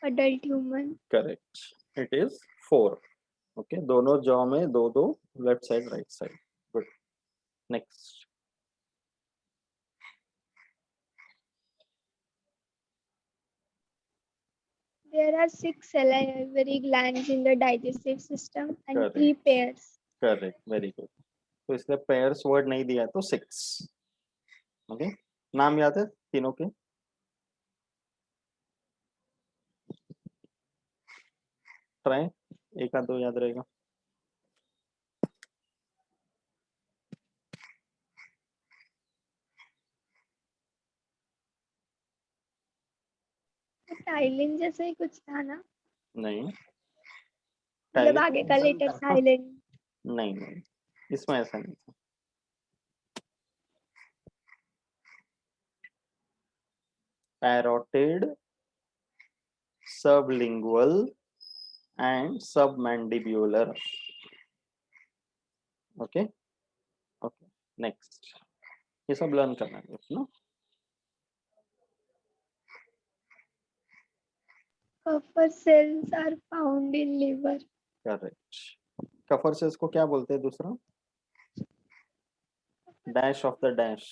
adult human. Correct, it is 4। Okay, दोनों जॉ में दो दो, left side right side. Good. Next. There are 6 salivary glands in the digestive system and 3 correct pairs. Correct, very good. तो इसलिए pairs word नहीं दिया तो 6। Okay, नाम याद है तीनों के? ट्राई, एक आध दो याद रहेगा। टाइलिन जैसा ही कुछ था ना, नहीं, मतलब आगे का लेटर साइलेंट। नहीं नहीं, इसमें ऐसा नहीं था। Parotid, sublingual and submandibular. Okay okay, next. ये सब लर्न करना है ना। Copper cells are found in liver. Correct. Kupffer से इसको क्या बोलते हैं दूसरा? Dash of the dash.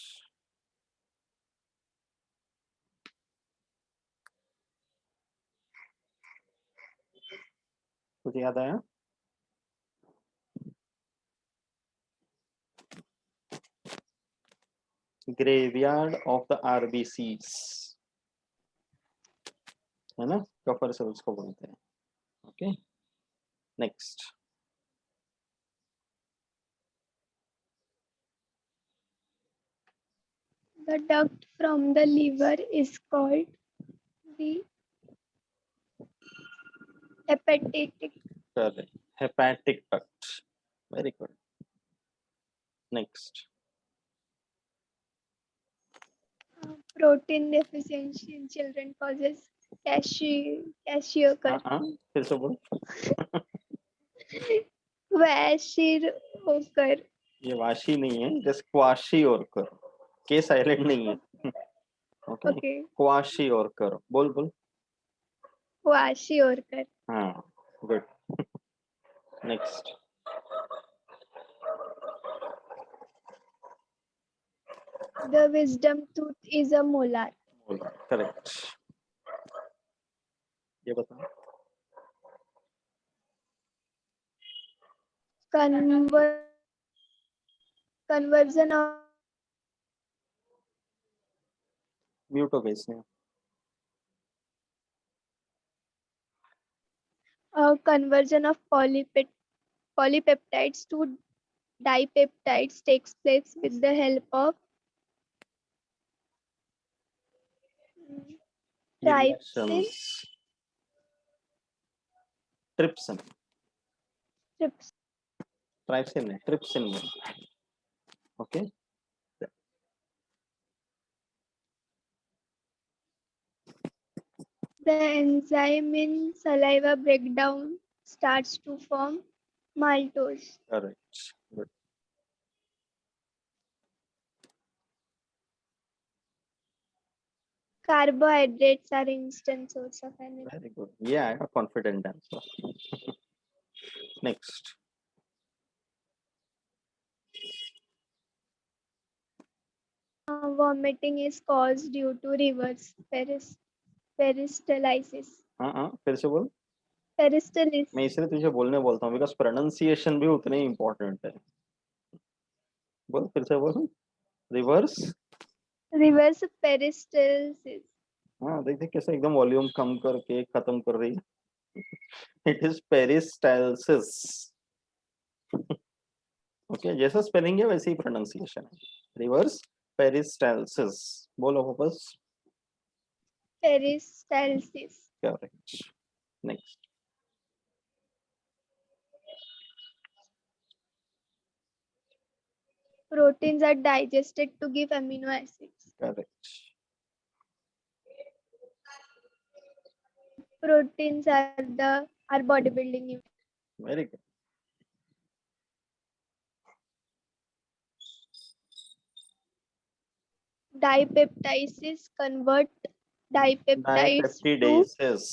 कुछ याद आया? ग्रेवयार्ड ऑफ द आरबीसीज, है ना, कफर सेल्स को बोलते हैं। Okay next. The duct from the liver is called the hepatic. Correct, hepatic duct. Very good. Next. Protein deficiency in children causes kwashiorkor. हाँ, फिर से बोल। Kwashiorkor. ये वाशी नहीं है, जस्ट क्वाशी और कर, के साइलेंट नहीं है। Okay, Okay. क्वाशी और कर, बोल बोल। Kwashiorkor. हाँ, good. Next. The wisdom tooth is a molar. बोला, करेक्ट। ये बता। Conversion of म्यूट हो गई इसने। conversion of polypeptides to dipeptides takes place with the help of trypsin. Trypsin, Trypsin. Trypsin नहीं, ट्रिप्सिन में। Okay, The enzyme in saliva breakdown starts to form maltose. Correct, good. Carbohydrates are instant source of energy. Very good, ये आएगा confident answer. Next. Vomiting is caused due to reverse peristalsis. हाँ, फिर से बोल। Peristalsis. मैं इसलिए तुझे बोलने बोलता हूँ बिकॉज प्रोनाउंसिएशन भी उतने ही इम्पोर्टेंट है। बोल, फिर से बोल। रिवर्स। Reverse peristalsis. हाँ, देख देख कैसे एकदम वॉल्यूम कम करके खत्म कर रही है। It is peristalsis. ओके, जैसा स्पेलिंग है वैसे ही प्रोनाउंसिएशन है. Reverse peristalsis. बोलो वापस. peristalsis. Correct. Next. Proteins are digested to give amino acids. Correct. Proteins are bodybuilding unit. Very good. Dipeptides convert dipeptides to dipeptidases.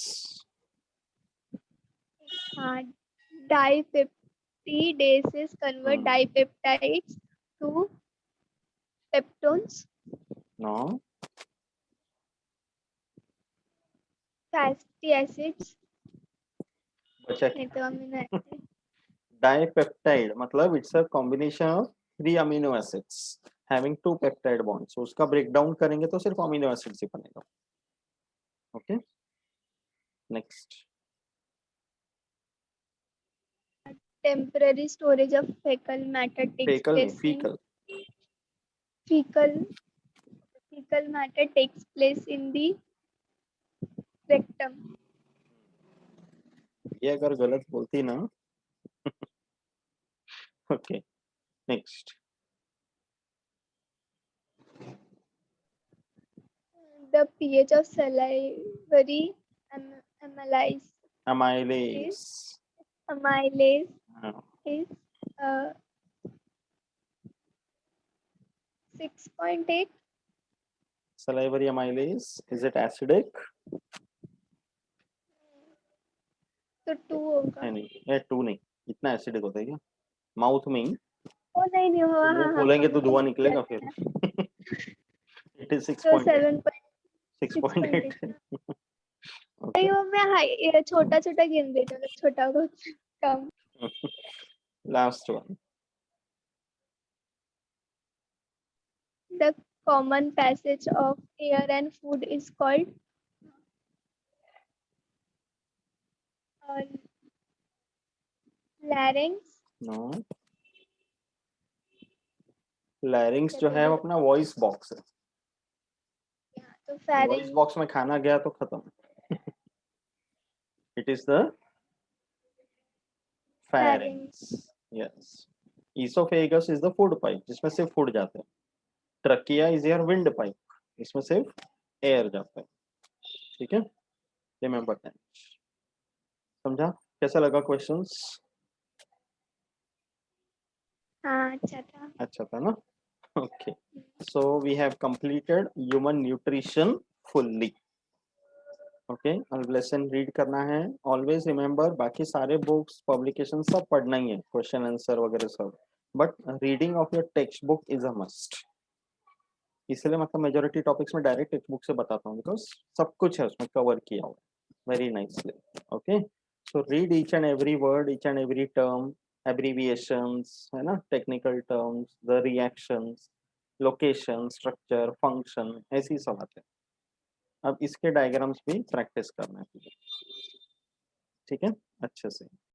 dipeptidases convert dipeptides to peptones. No. Fatty acids. बचा नहीं तो amino acids. Dipeptide मतलब it's a combination of 3 amino acids having 2 peptide bonds. so उसका break down करेंगे तो सिर्फ amino acids ही बनेगा. Okay. Next. Temporary storage of fecal matter takes फेकल नहीं, place in faecal. fecal matter takes place in the rectum. ये अगर गलत बोलती ना. Okay. Next. The pH of salivary amylase amylase. is uh, 6.8. salivary amylase, is it acidic? तो 2 होगा. नहीं, ये 2 नहीं. इतना एसिडिक होता है क्या? माउथ में ही. ओ नहीं हुआ. मुंह हाँ खोलेंगे तो धुआं निकलेगा फिर. इट इज तो 6.8. 6.8. 6.8. नहीं वो मैं हाई छोटा छोटा गिन रही थी मतलब छोटा होगा कम. Last one. The common passage of air and food is called larynx. No. Larynx जो है वो अपना वॉइस बॉक्स है. तो वॉइस pharynx. बॉक्स में खाना गया तो खत्म. It is the pharynx. Yes. Esophagus is the food pipe जिसमें सिर्फ फूड जाते हैं. Trachea is your wind pipe, इसमें सिर्फ एयर जाता है. ठीक है, रिमेम्बर दैट. समझा? कैसा लगा क्वेश्चंस? हाँ अच्छा था ना. Okay. So we have completed human nutrition fully. Okay. अब लेसन रीड करना है. ऑलवेज रिमेम्बर बाकी सारे बुक्स पब्लिकेशन सब पढ़ना ही है, क्वेश्चन आंसर वगैरह सब, but reading of your text book is a must. इसलिए मतलब मेजोरिटी टॉपिक्स में डायरेक्ट टेक्स्ट बुक से बताता हूँ बिकॉज सब कुछ है उसमें कवर किया हुआ. Very nicely. Okay. So read each and every word, each and every term, abbreviations है ना, technical terms, the reactions, location, structure, function, ऐसी सब आते हैं. अब इसके डायग्राम्स भी प्रैक्टिस करना है. ठीक है, अच्छे से.